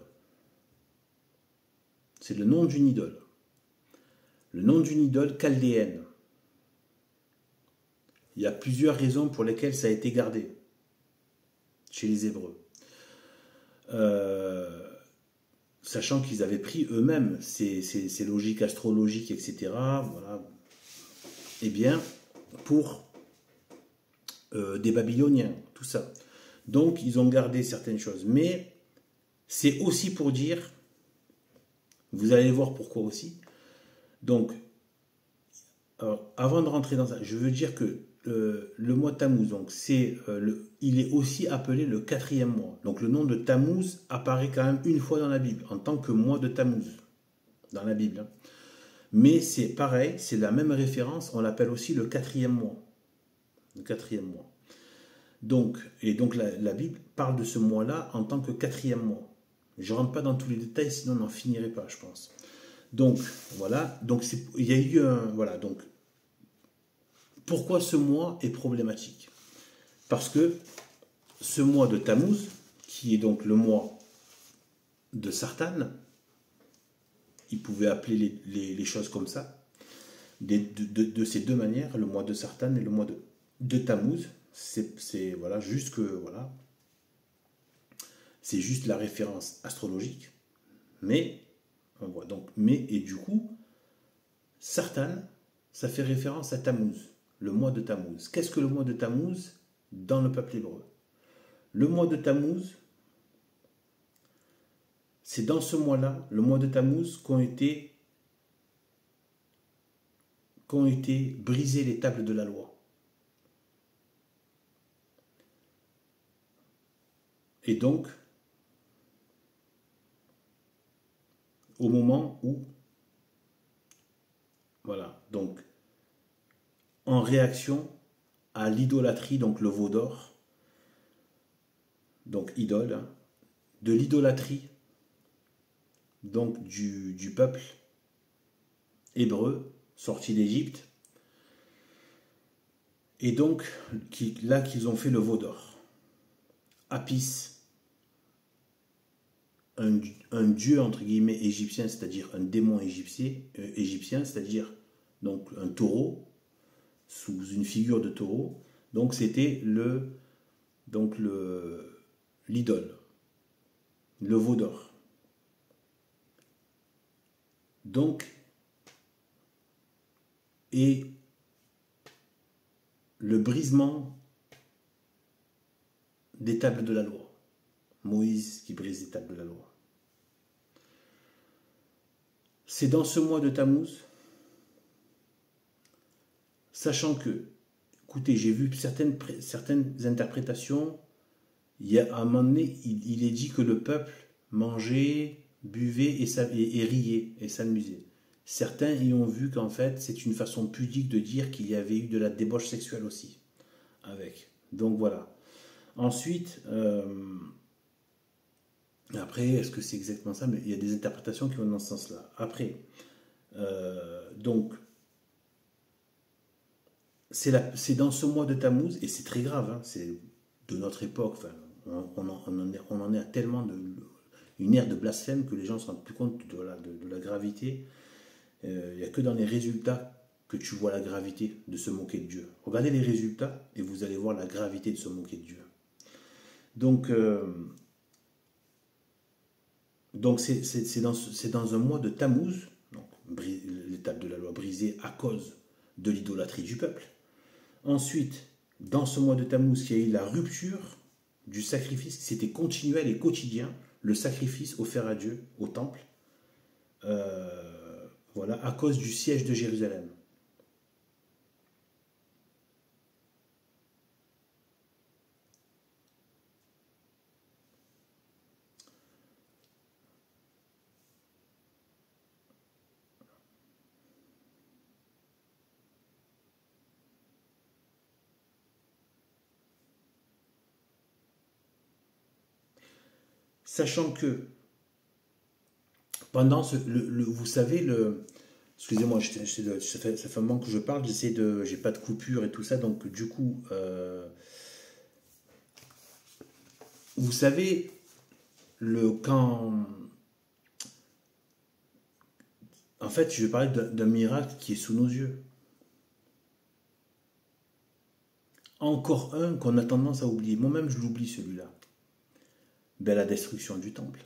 [SPEAKER 1] C'est le nom d'une idole. Le nom d'une idole chaldéenne. Il y a plusieurs raisons pour lesquelles ça a été gardé chez les Hébreux. Sachant qu'ils avaient pris eux-mêmes ces logiques astrologiques, etc. Voilà. Eh bien, pour des Babyloniens, tout ça. Donc, ils ont gardé certaines choses. Mais c'est aussi pour dire, vous allez voir pourquoi aussi. Donc, avant de rentrer dans ça, je veux dire que le mois Tammuz, donc il est aussi appelé le 4e mois. Donc le nom de Tammuz apparaît quand même une fois dans la Bible, en tant que mois de Tammuz, dans la Bible. Mais c'est pareil, c'est la même référence, on l'appelle aussi le 4e mois. Le 4e mois. Donc la Bible parle de ce mois-là en tant que 4e mois. Je ne rentre pas dans tous les détails, sinon on n'en finirait pas, je pense. Donc, voilà. Donc, il y a eu un... Voilà, donc... Pourquoi ce mois est problématique? Parce que ce mois de Tammuz, qui est donc le mois de Sartan, il pouvait appeler les choses comme ça, de ces deux manières, le mois de Sartan et le mois de Tammuz, c'est voilà, juste que, voilà, c'est juste la référence astrologique, mais, on voit donc, et du coup, Sartan, ça fait référence à Tammuz, le mois de Tammuz. Qu'est-ce que le mois de Tammuz dans le peuple hébreu? Le mois de Tammuz, c'est dans ce mois-là, le mois de Tammuz, qu'ont été brisées les tables de la loi. Et donc, au moment où, voilà, donc, en réaction à l'idolâtrie, donc le veau d'or, donc idole, hein, de l'idolâtrie, donc du peuple hébreu sorti d'Égypte, et donc là qu'ils ont fait le veau d'or. Apis, un dieu entre guillemets égyptien, c'est-à-dire un démon égyptien, c'est-à-dire donc un taureau, sous une figure de taureau, donc c'était l'idole, le veau d'or. Donc, et le brisement des tables de la loi. Moïse qui brise les tables de la loi. C'est dans ce mois de Tammuz, sachant que, écoutez, j'ai vu certaines interprétations, il y a, à un moment donné, il est dit que le peuple mangeait, buvait et riait et s'amusait. Certains y ont vu qu'en fait, c'est une façon pudique de dire qu'il y avait eu de la débauche sexuelle aussi, avec. Donc voilà. Ensuite, après, est-ce que c'est exactement ça? Mais il y a des interprétations qui vont dans ce sens-là. Après, donc, c'est dans ce mois de Tammuz, et c'est très grave, hein, c'est de notre époque, enfin, on en est à tellement une ère de blasphème que les gens ne se rendent plus compte de la gravité. Il n'y a que dans les résultats que tu vois la gravité de se moquer de Dieu. Regardez les résultats et vous allez voir la gravité de se moquer de Dieu. Donc c'est dans un mois de Tammuz, donc l'étape de la loi brisée à cause de l'idolâtrie du peuple. Ensuite, dans ce mois de Tammuz, il y a eu la rupture du sacrifice, c'était continuel et quotidien, le sacrifice offert à Dieu au temple, voilà, à cause du siège de Jérusalem. Sachant que pendant vous savez, excusez-moi, ça fait un moment que je parle, j'ai pas de coupure et tout ça, donc du coup, vous savez, en fait, je vais parler d'un miracle qui est sous nos yeux. Encore un qu'on a tendance à oublier. Moi-même, je l'oublie celui-là. Ben, la destruction du temple,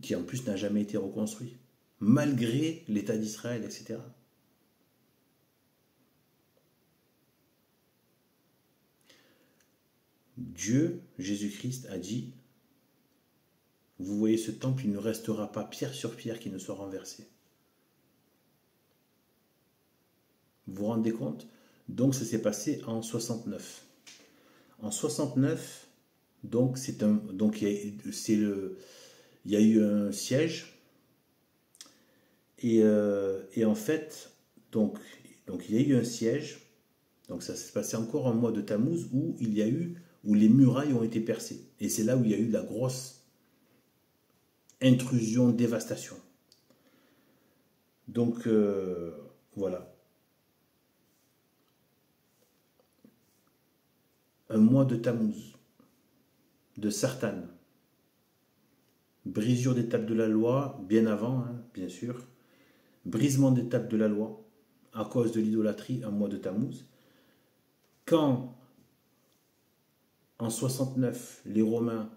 [SPEAKER 1] qui en plus n'a jamais été reconstruit, malgré l'État d'Israël, etc. Dieu, Jésus-Christ, a dit, vous voyez ce temple, il ne restera pas pierre sur pierre qui ne soit renversé. Vous vous rendez compte? Donc ça s'est passé en 69. En 69, donc il y a eu un siège et en fait donc il y a eu un siège, donc ça s'est passé encore un mois de Tammuz où les murailles ont été percées et c'est là où il y a eu la grosse intrusion, dévastation. Donc voilà. Un mois de Tammuz, de Sartan, brisure des tables de la loi, bien avant, hein, bien sûr, brisement des tables de la loi, à cause de l'idolâtrie, un mois de Tammuz. Quand, en 69, les Romains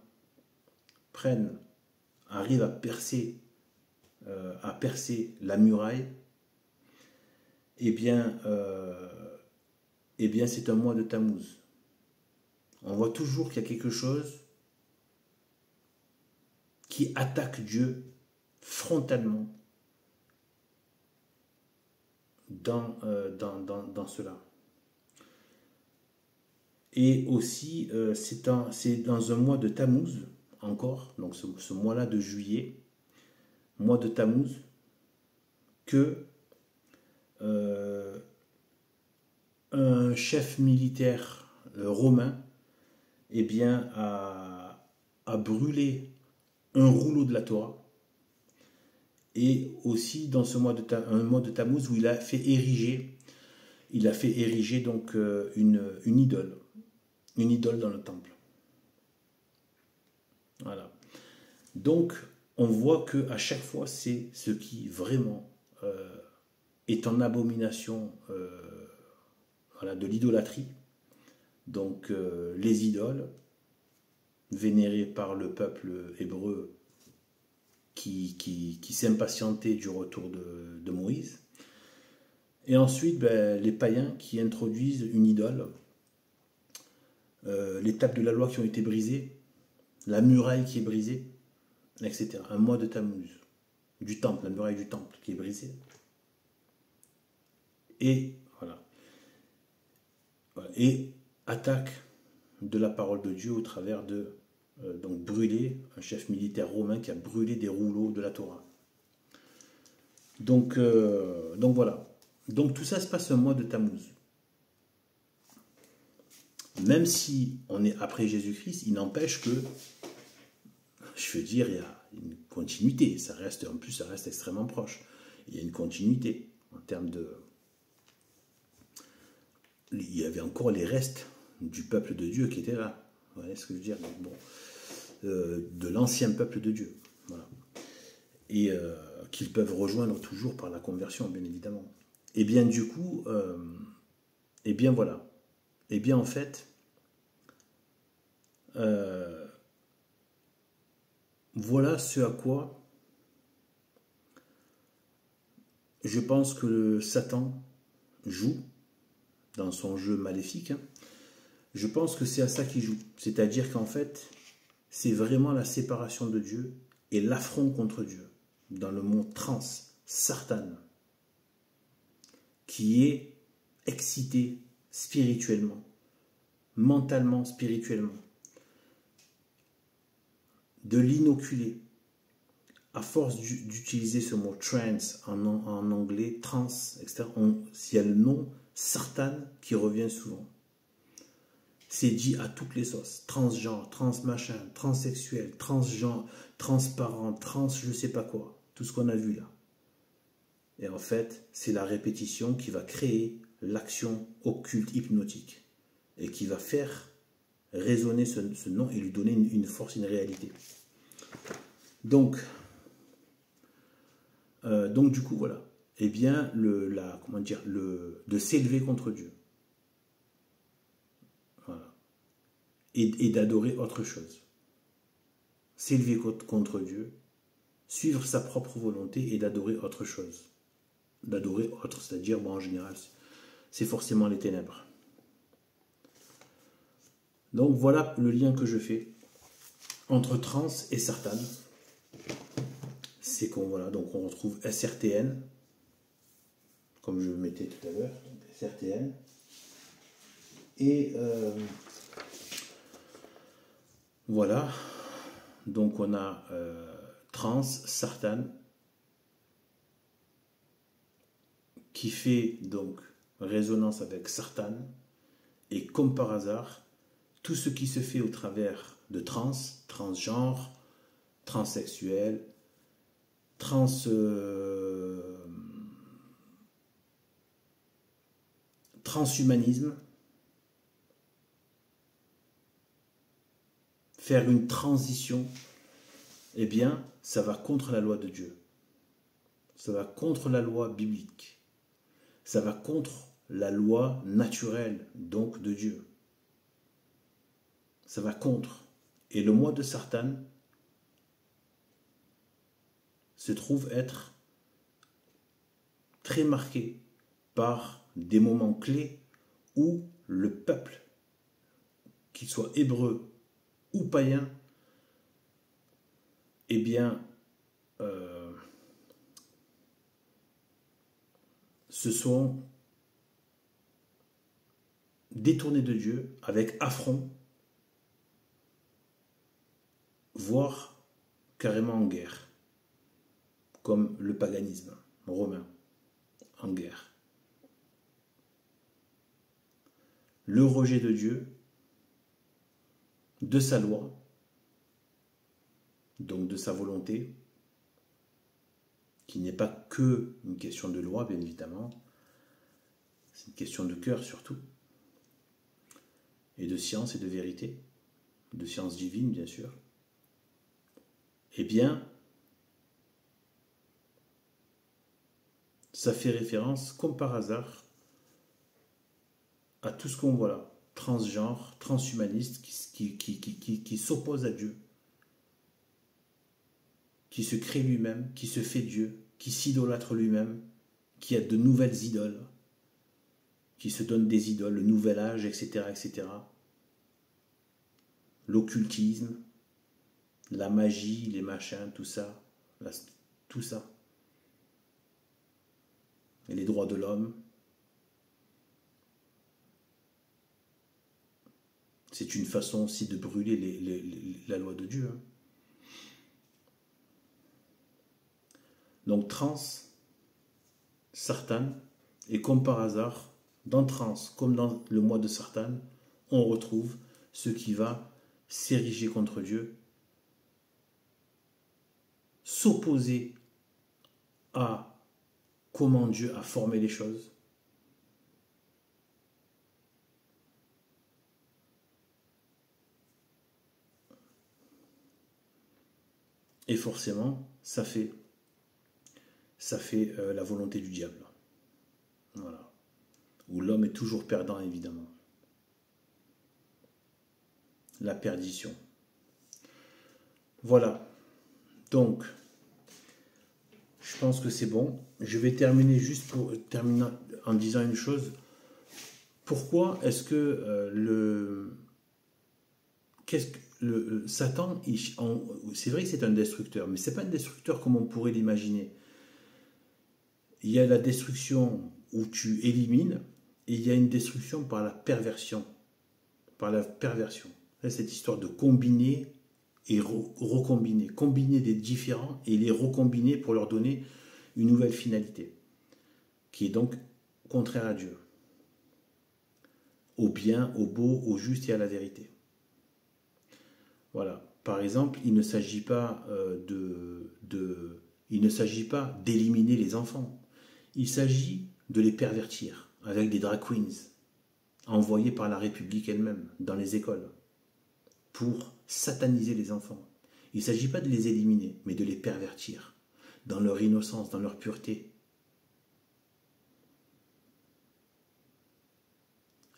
[SPEAKER 1] arrivent à percer la muraille, eh bien c'est un mois de Tammuz. On voit toujours qu'il y a quelque chose qui attaque Dieu frontalement dans cela. Et aussi, c'est dans un mois de Tammuz, encore, donc ce mois-là de juillet, mois de Tammuz, que un chef militaire romain eh bien, a brûlé un rouleau de la Torah, et aussi dans ce mois un mois de Tammuz où il a fait ériger donc une idole dans le temple. Voilà. Donc on voit que à chaque fois c'est ce qui vraiment est en abomination de l'idolâtrie. Donc les idoles vénérées par le peuple hébreu qui s'impatientait du retour de Moïse. Et ensuite, ben, les païens qui introduisent une idole, les tables de la loi qui ont été brisées, la muraille qui est brisée, etc. Un mois de Tammuz, du temple, la muraille du temple qui est brisée. Et voilà. Et attaque de la parole de Dieu au travers de donc brûler, un chef militaire romain qui a brûlé des rouleaux de la Torah. Donc voilà. Donc tout ça se passe un mois de Tammuz. Même si on est après Jésus-Christ, il n'empêche que, je veux dire, il y a une continuité. Ça reste, en plus, ça reste extrêmement proche. Il y a une continuité en termes de... Il y avait encore les restes du peuple de Dieu qui étaient là. Vous voyez ce que je veux dire? Bon, de l'ancien peuple de Dieu. Voilà. Et qu'ils peuvent rejoindre toujours par la conversion, bien évidemment. Et bien du coup, et bien voilà. Et bien en fait, voilà ce à quoi je pense que Satan joue dans son jeu maléfique. Je pense que c'est à ça qu'il joue. C'est-à-dire qu'en fait, c'est vraiment la séparation de Dieu et l'affront contre Dieu. Dans le mot trans, Satan, qui est excité spirituellement, mentalement, spirituellement, de l'inoculer, à force d'utiliser ce mot trance en anglais, trans, etc., il y a le nom Satan qui revient souvent. C'est dit à toutes les sauces, transgenre, transmachin, transsexuel, transgenre, transparent, trans je sais pas quoi, tout ce qu'on a vu là. Et en fait, c'est la répétition qui va créer l'action occulte hypnotique et qui va faire résonner ce nom et lui donner une force, une réalité. Donc du coup, voilà. Eh bien, de s'élever contre Dieu. Voilà. Et d'adorer autre chose. S'élever contre Dieu, suivre sa propre volonté et d'adorer autre chose. D'adorer autre, c'est-à-dire, bon, en général, c'est forcément les ténèbres. Donc voilà le lien que je fais entre trans et Satan. C'est qu'on voilà, donc on retrouve SRTN, comme je le mettais tout à l'heure, SRTN. Et voilà, donc on a trans, Satan, qui fait donc résonance avec Satan, et comme par hasard, tout ce qui se fait au travers de transgenre, transsexuel, transhumanisme, faire une transition, eh bien, ça va contre la loi de Dieu. Ça va contre la loi biblique. Ça va contre la loi naturelle, donc de Dieu. Ça va contre. Et le mois de Satan se trouve être très marqué par des moments clés où le peuple, qu'il soit hébreu ou païen, eh bien, se sont détournés de Dieu avec affront, voire carrément en guerre, comme le paganisme romain en guerre. Le rejet de Dieu, de sa loi, donc de sa volonté, qui n'est pas que une question de loi, bien évidemment, c'est une question de cœur surtout, et de science et de vérité, de science divine, bien sûr. Eh bien, ça fait référence, comme par hasard, à tout ce qu'on voit là, transgenre, transhumaniste, qui s'oppose à Dieu, qui se crée lui-même, qui se fait Dieu, qui s'idolâtre lui-même, qui a de nouvelles idoles, qui se donnent des idoles, le nouvel âge, etc., etc. L'occultisme, la magie, les machins, tout ça, tout ça. Et les droits de l'homme. C'est une façon aussi de brûler la loi de Dieu. Hein. Donc trans, Sartane, et comme par hasard, dans trans, comme dans le mois de Sartane, on retrouve ce qui va s'ériger contre Dieu, s'opposer à comment Dieu a formé les choses. Et forcément, ça fait la volonté du diable. Voilà. Où l'homme est toujours perdant, évidemment. La perdition. Voilà. Donc, je pense que c'est bon. Je vais terminer juste pour terminer en disant une chose. Pourquoi est-ce que Satan, c'est vrai que c'est un destructeur, mais c'est pas un destructeur comme on pourrait l'imaginer. Il y a la destruction où tu élimines, et il y a une destruction par la perversion. Par la perversion. Là, cette histoire de combiner et recombiner. Combiner des différents et les recombiner pour leur donner une nouvelle finalité. Qui est donc contraire à Dieu. Au bien, au beau, au juste et à la vérité. Voilà. Par exemple, il ne s'agit pas d'éliminer les enfants. Il s'agit de les pervertir avec des drag queens envoyées par la République elle-même dans les écoles pour sataniser les enfants. Il ne s'agit pas de les éliminer, mais de les pervertir dans leur innocence, dans leur pureté.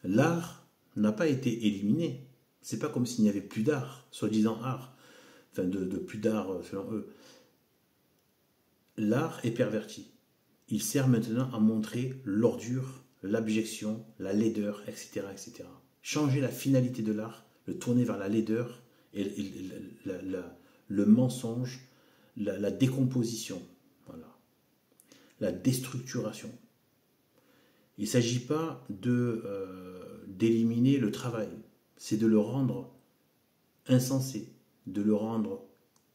[SPEAKER 1] L'art n'a pas été éliminé. C'est pas comme s'il n'y avait plus d'art, soi-disant art, enfin de plus d'art selon eux. L'art est perverti. Il sert maintenant à montrer l'ordure, l'abjection, la laideur, etc., etc. Changer la finalité de l'art, le tourner vers la laideur et le mensonge, la décomposition, voilà, la déstructuration. Il ne s'agit pas d'éliminer le travail, c'est de le rendre insensé, de le rendre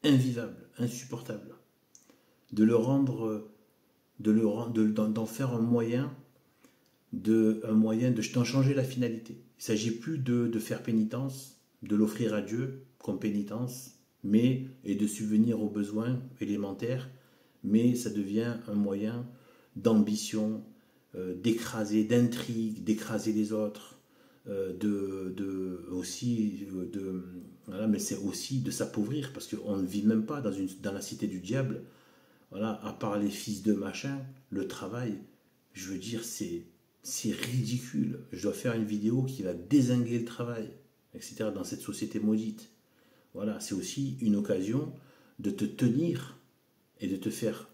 [SPEAKER 1] invivable, insupportable, d'en faire un moyen d'en changer la finalité. Il ne s'agit plus de faire pénitence, de l'offrir à Dieu comme pénitence, et de subvenir aux besoins élémentaires, mais ça devient un moyen d'ambition, d'écraser, d'intrigue, d'écraser les autres, voilà, mais c'est aussi de s'appauvrir, parce qu'on ne vit même pas dans la cité du diable. Voilà, à part les fils de machin, le travail, je veux dire, c'est ridicule. Je dois faire une vidéo qui va dézinguer le travail, etc., dans cette société maudite. Voilà, c'est aussi une occasion de te tenir et de te faire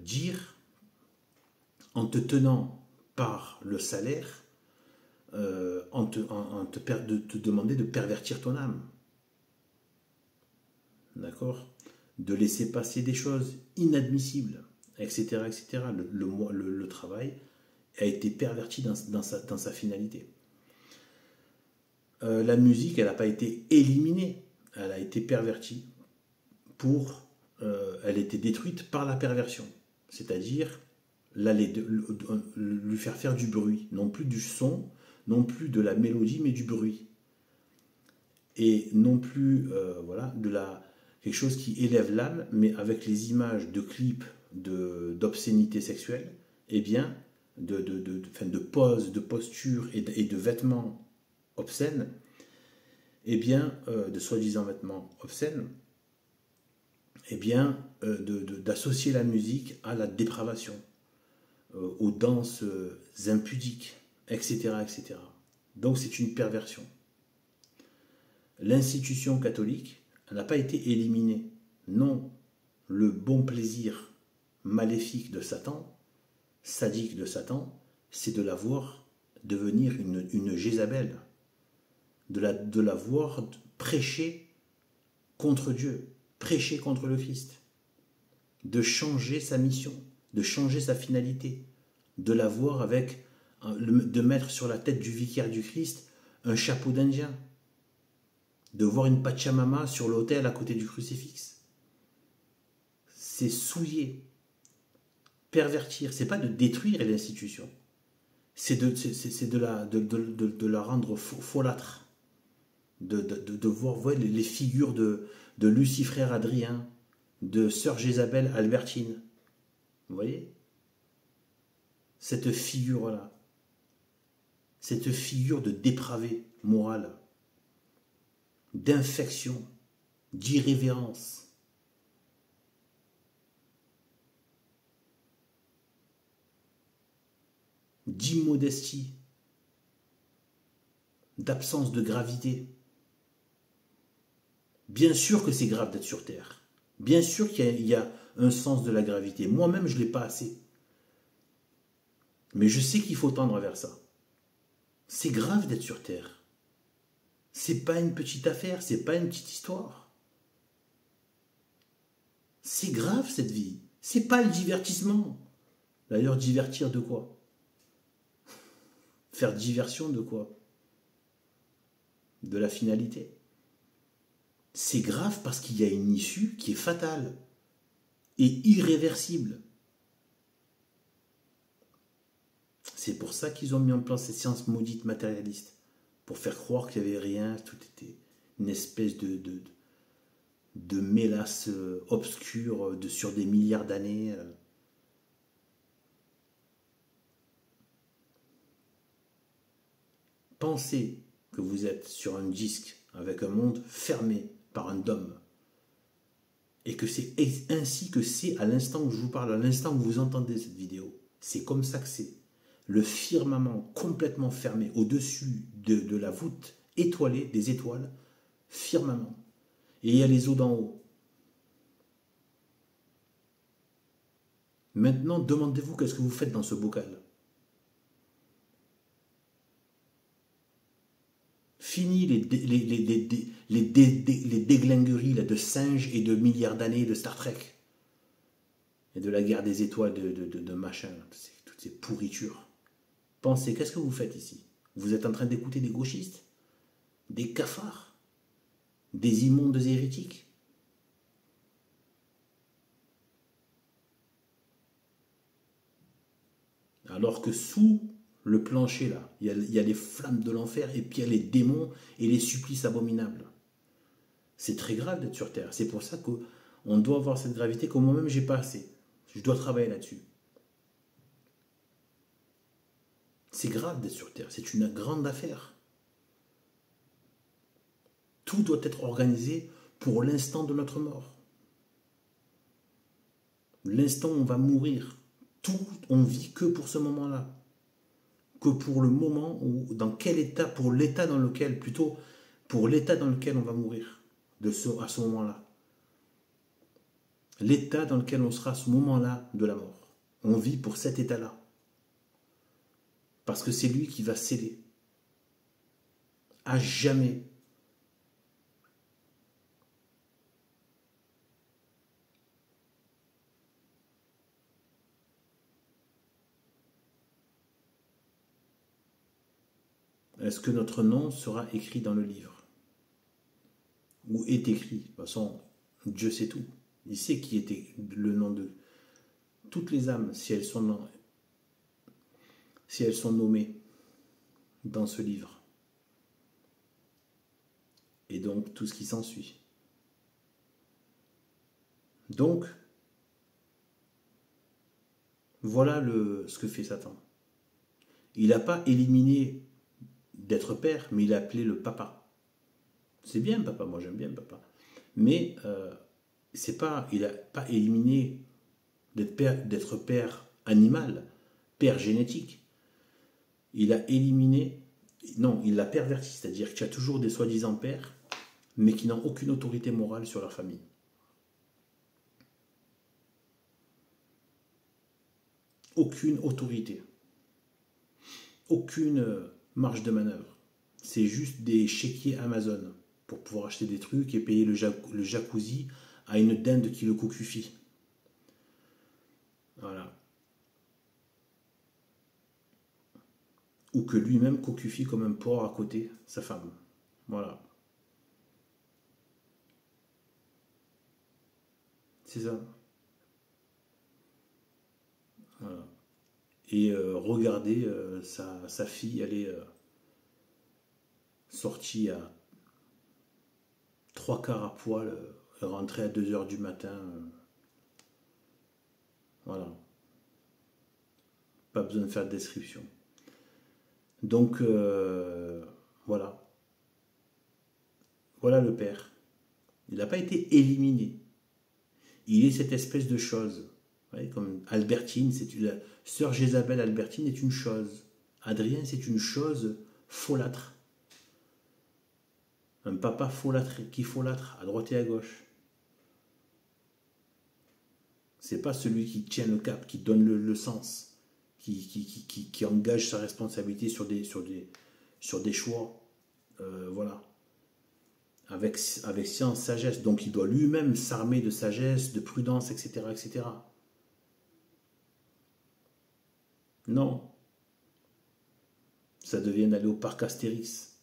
[SPEAKER 1] dire, en te tenant par le salaire, de te demander de pervertir ton âme. D'accord ? De laisser passer des choses inadmissibles, etc., etc. Le travail a été perverti dans sa finalité. La musique, elle n'a pas été éliminée, elle a été pervertie elle a été détruite par la perversion, c'est-à-dire lui faire du bruit, non plus du son, non plus de la mélodie, mais du bruit, et non plus quelque chose qui élève l'âme, mais avec les images de clips d'obscénité sexuelle, et bien de poses, de postures et de vêtements obscènes, et bien de soi-disant vêtements obscènes, et bien d'associer la musique à la dépravation, aux danses impudiques, etc., etc. Donc c'est une perversion. L'institution catholique n'a pas été éliminée. Non, le bon plaisir maléfique de Satan, sadique de Satan, c'est de la voir devenir une Jézabel, de la voir prêcher contre Dieu, prêcher contre le Christ, de changer sa mission, de changer sa finalité, de la voir avec, de mettre sur la tête du vicaire du Christ un chapeau d'Indien, de voir une Pachamama sur l'autel à côté du crucifix. C'est souiller, pervertir, c'est pas de détruire l'institution, c'est de la rendre folâtre, de voir les figures de Lucifrère Adrien, de Sœur Jézabel Albertine. Vous voyez? Cette figure-là, cette figure de dépravé moral, d'infection, d'irrévérence, d'immodestie, d'absence de gravité. Bien sûr que c'est grave d'être sur Terre. Bien sûr qu'il y a un sens de la gravité. Moi-même, je ne l'ai pas assez. Mais je sais qu'il faut tendre vers ça. C'est grave d'être sur Terre. C'est pas une petite affaire, c'est pas une petite histoire. C'est grave cette vie. C'est pas le divertissement. D'ailleurs, divertir de quoi? Faire diversion de quoi? De la finalité. C'est grave parce qu'il y a une issue qui est fatale et irréversible. C'est pour ça qu'ils ont mis en place ces sciences maudites matérialistes, pour faire croire qu'il n'y avait rien, tout était une espèce de mélasse obscure sur des milliards d'années. Pensez que vous êtes sur un disque avec un monde fermé par un dôme. Et que c'est ainsi que c'est à l'instant où je vous parle, à l'instant où vous entendez cette vidéo. C'est comme ça que c'est. Le firmament complètement fermé au-dessus de la voûte étoilée, des étoiles, firmament. Et il y a les eaux d'en haut. Maintenant, demandez-vous qu'est-ce que vous faites dans ce bocal. Fini les déglingueries là, de singes et de milliards d'années de Star Trek. Et de la guerre des étoiles de machin. Toutes ces pourritures. Pensez, qu'est-ce que vous faites ici? Vous êtes en train d'écouter des gauchistes? Des cafards? Des immondes hérétiques? Alors que sous le plancher, là, il y a les flammes de l'enfer et puis il y a les démons et les supplices abominables. C'est très grave d'être sur Terre. C'est pour ça qu'on doit avoir cette gravité que moi-même, j'ai pas assez. Je dois travailler là-dessus. C'est grave d'être sur Terre. C'est une grande affaire. Tout doit être organisé pour l'instant de notre mort. L'instant où on va mourir. Tout, on vit que pour ce moment-là. Que pour le moment où, dans quel état, pour l'état dans lequel, plutôt, pour l'état dans lequel on va mourir, à ce moment-là. L'état dans lequel on sera à ce moment-là de la mort. On vit pour cet état-là. Parce que c'est lui qui va sceller. À jamais. Est-ce que notre nom sera écrit dans le livre? Ou est écrit? De toute façon, Dieu sait tout. Il sait qui était le nom de toutes les âmes, si elles sont nommées dans ce livre. Et donc, tout ce qui s'ensuit. Donc, voilà ce que fait Satan. Il n'a pas éliminé d'être père, mais il a appelé le papa. C'est bien papa, moi j'aime bien papa. Mais il n'a pas éliminé d'être père animal, père génétique. Il a éliminé, non, il l'a perverti, c'est-à-dire que tu as toujours des soi-disant pères, mais qui n'ont aucune autorité morale sur leur famille. Aucune autorité. aucune marge de manœuvre. C'est juste des chéquiers Amazon pour pouvoir acheter des trucs et payer le jacuzzi à une dinde qui le cocufie. Voilà. Ou que lui-même cocufie comme un porc à côté, sa femme. Voilà. C'est ça. Voilà. Et regardez, sa fille, elle est sortie à trois quarts à poil, rentrée à 2 heures du matin. Voilà. Pas besoin de faire de description. Donc, voilà. Voilà le père. Il n'a pas été éliminé. Il est cette espèce de chose. Ouais, comme Albertine, la sœur Jézabel Albertine est une chose. Adrien, c'est une chose folâtre. Un papa folâtre qui folâtre à droite et à gauche. C'est pas celui qui tient le cap, qui donne le sens, qui engage sa responsabilité sur des choix. Voilà. Avec science, sagesse. Donc il doit lui-même s'armer de sagesse, de prudence, etc., etc. Non. Ça devient d'aller au parc Astérix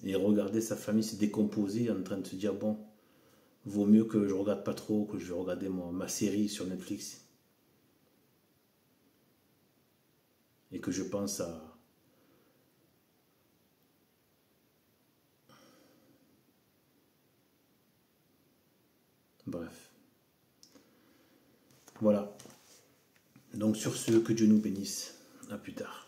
[SPEAKER 1] et regarder sa famille se décomposer en train de se dire, bon, vaut mieux que je regarde pas trop, que je vais regarder ma série sur Netflix. Et que je pense à... Bref. Voilà. Donc sur ce, que Dieu nous bénisse. À plus tard.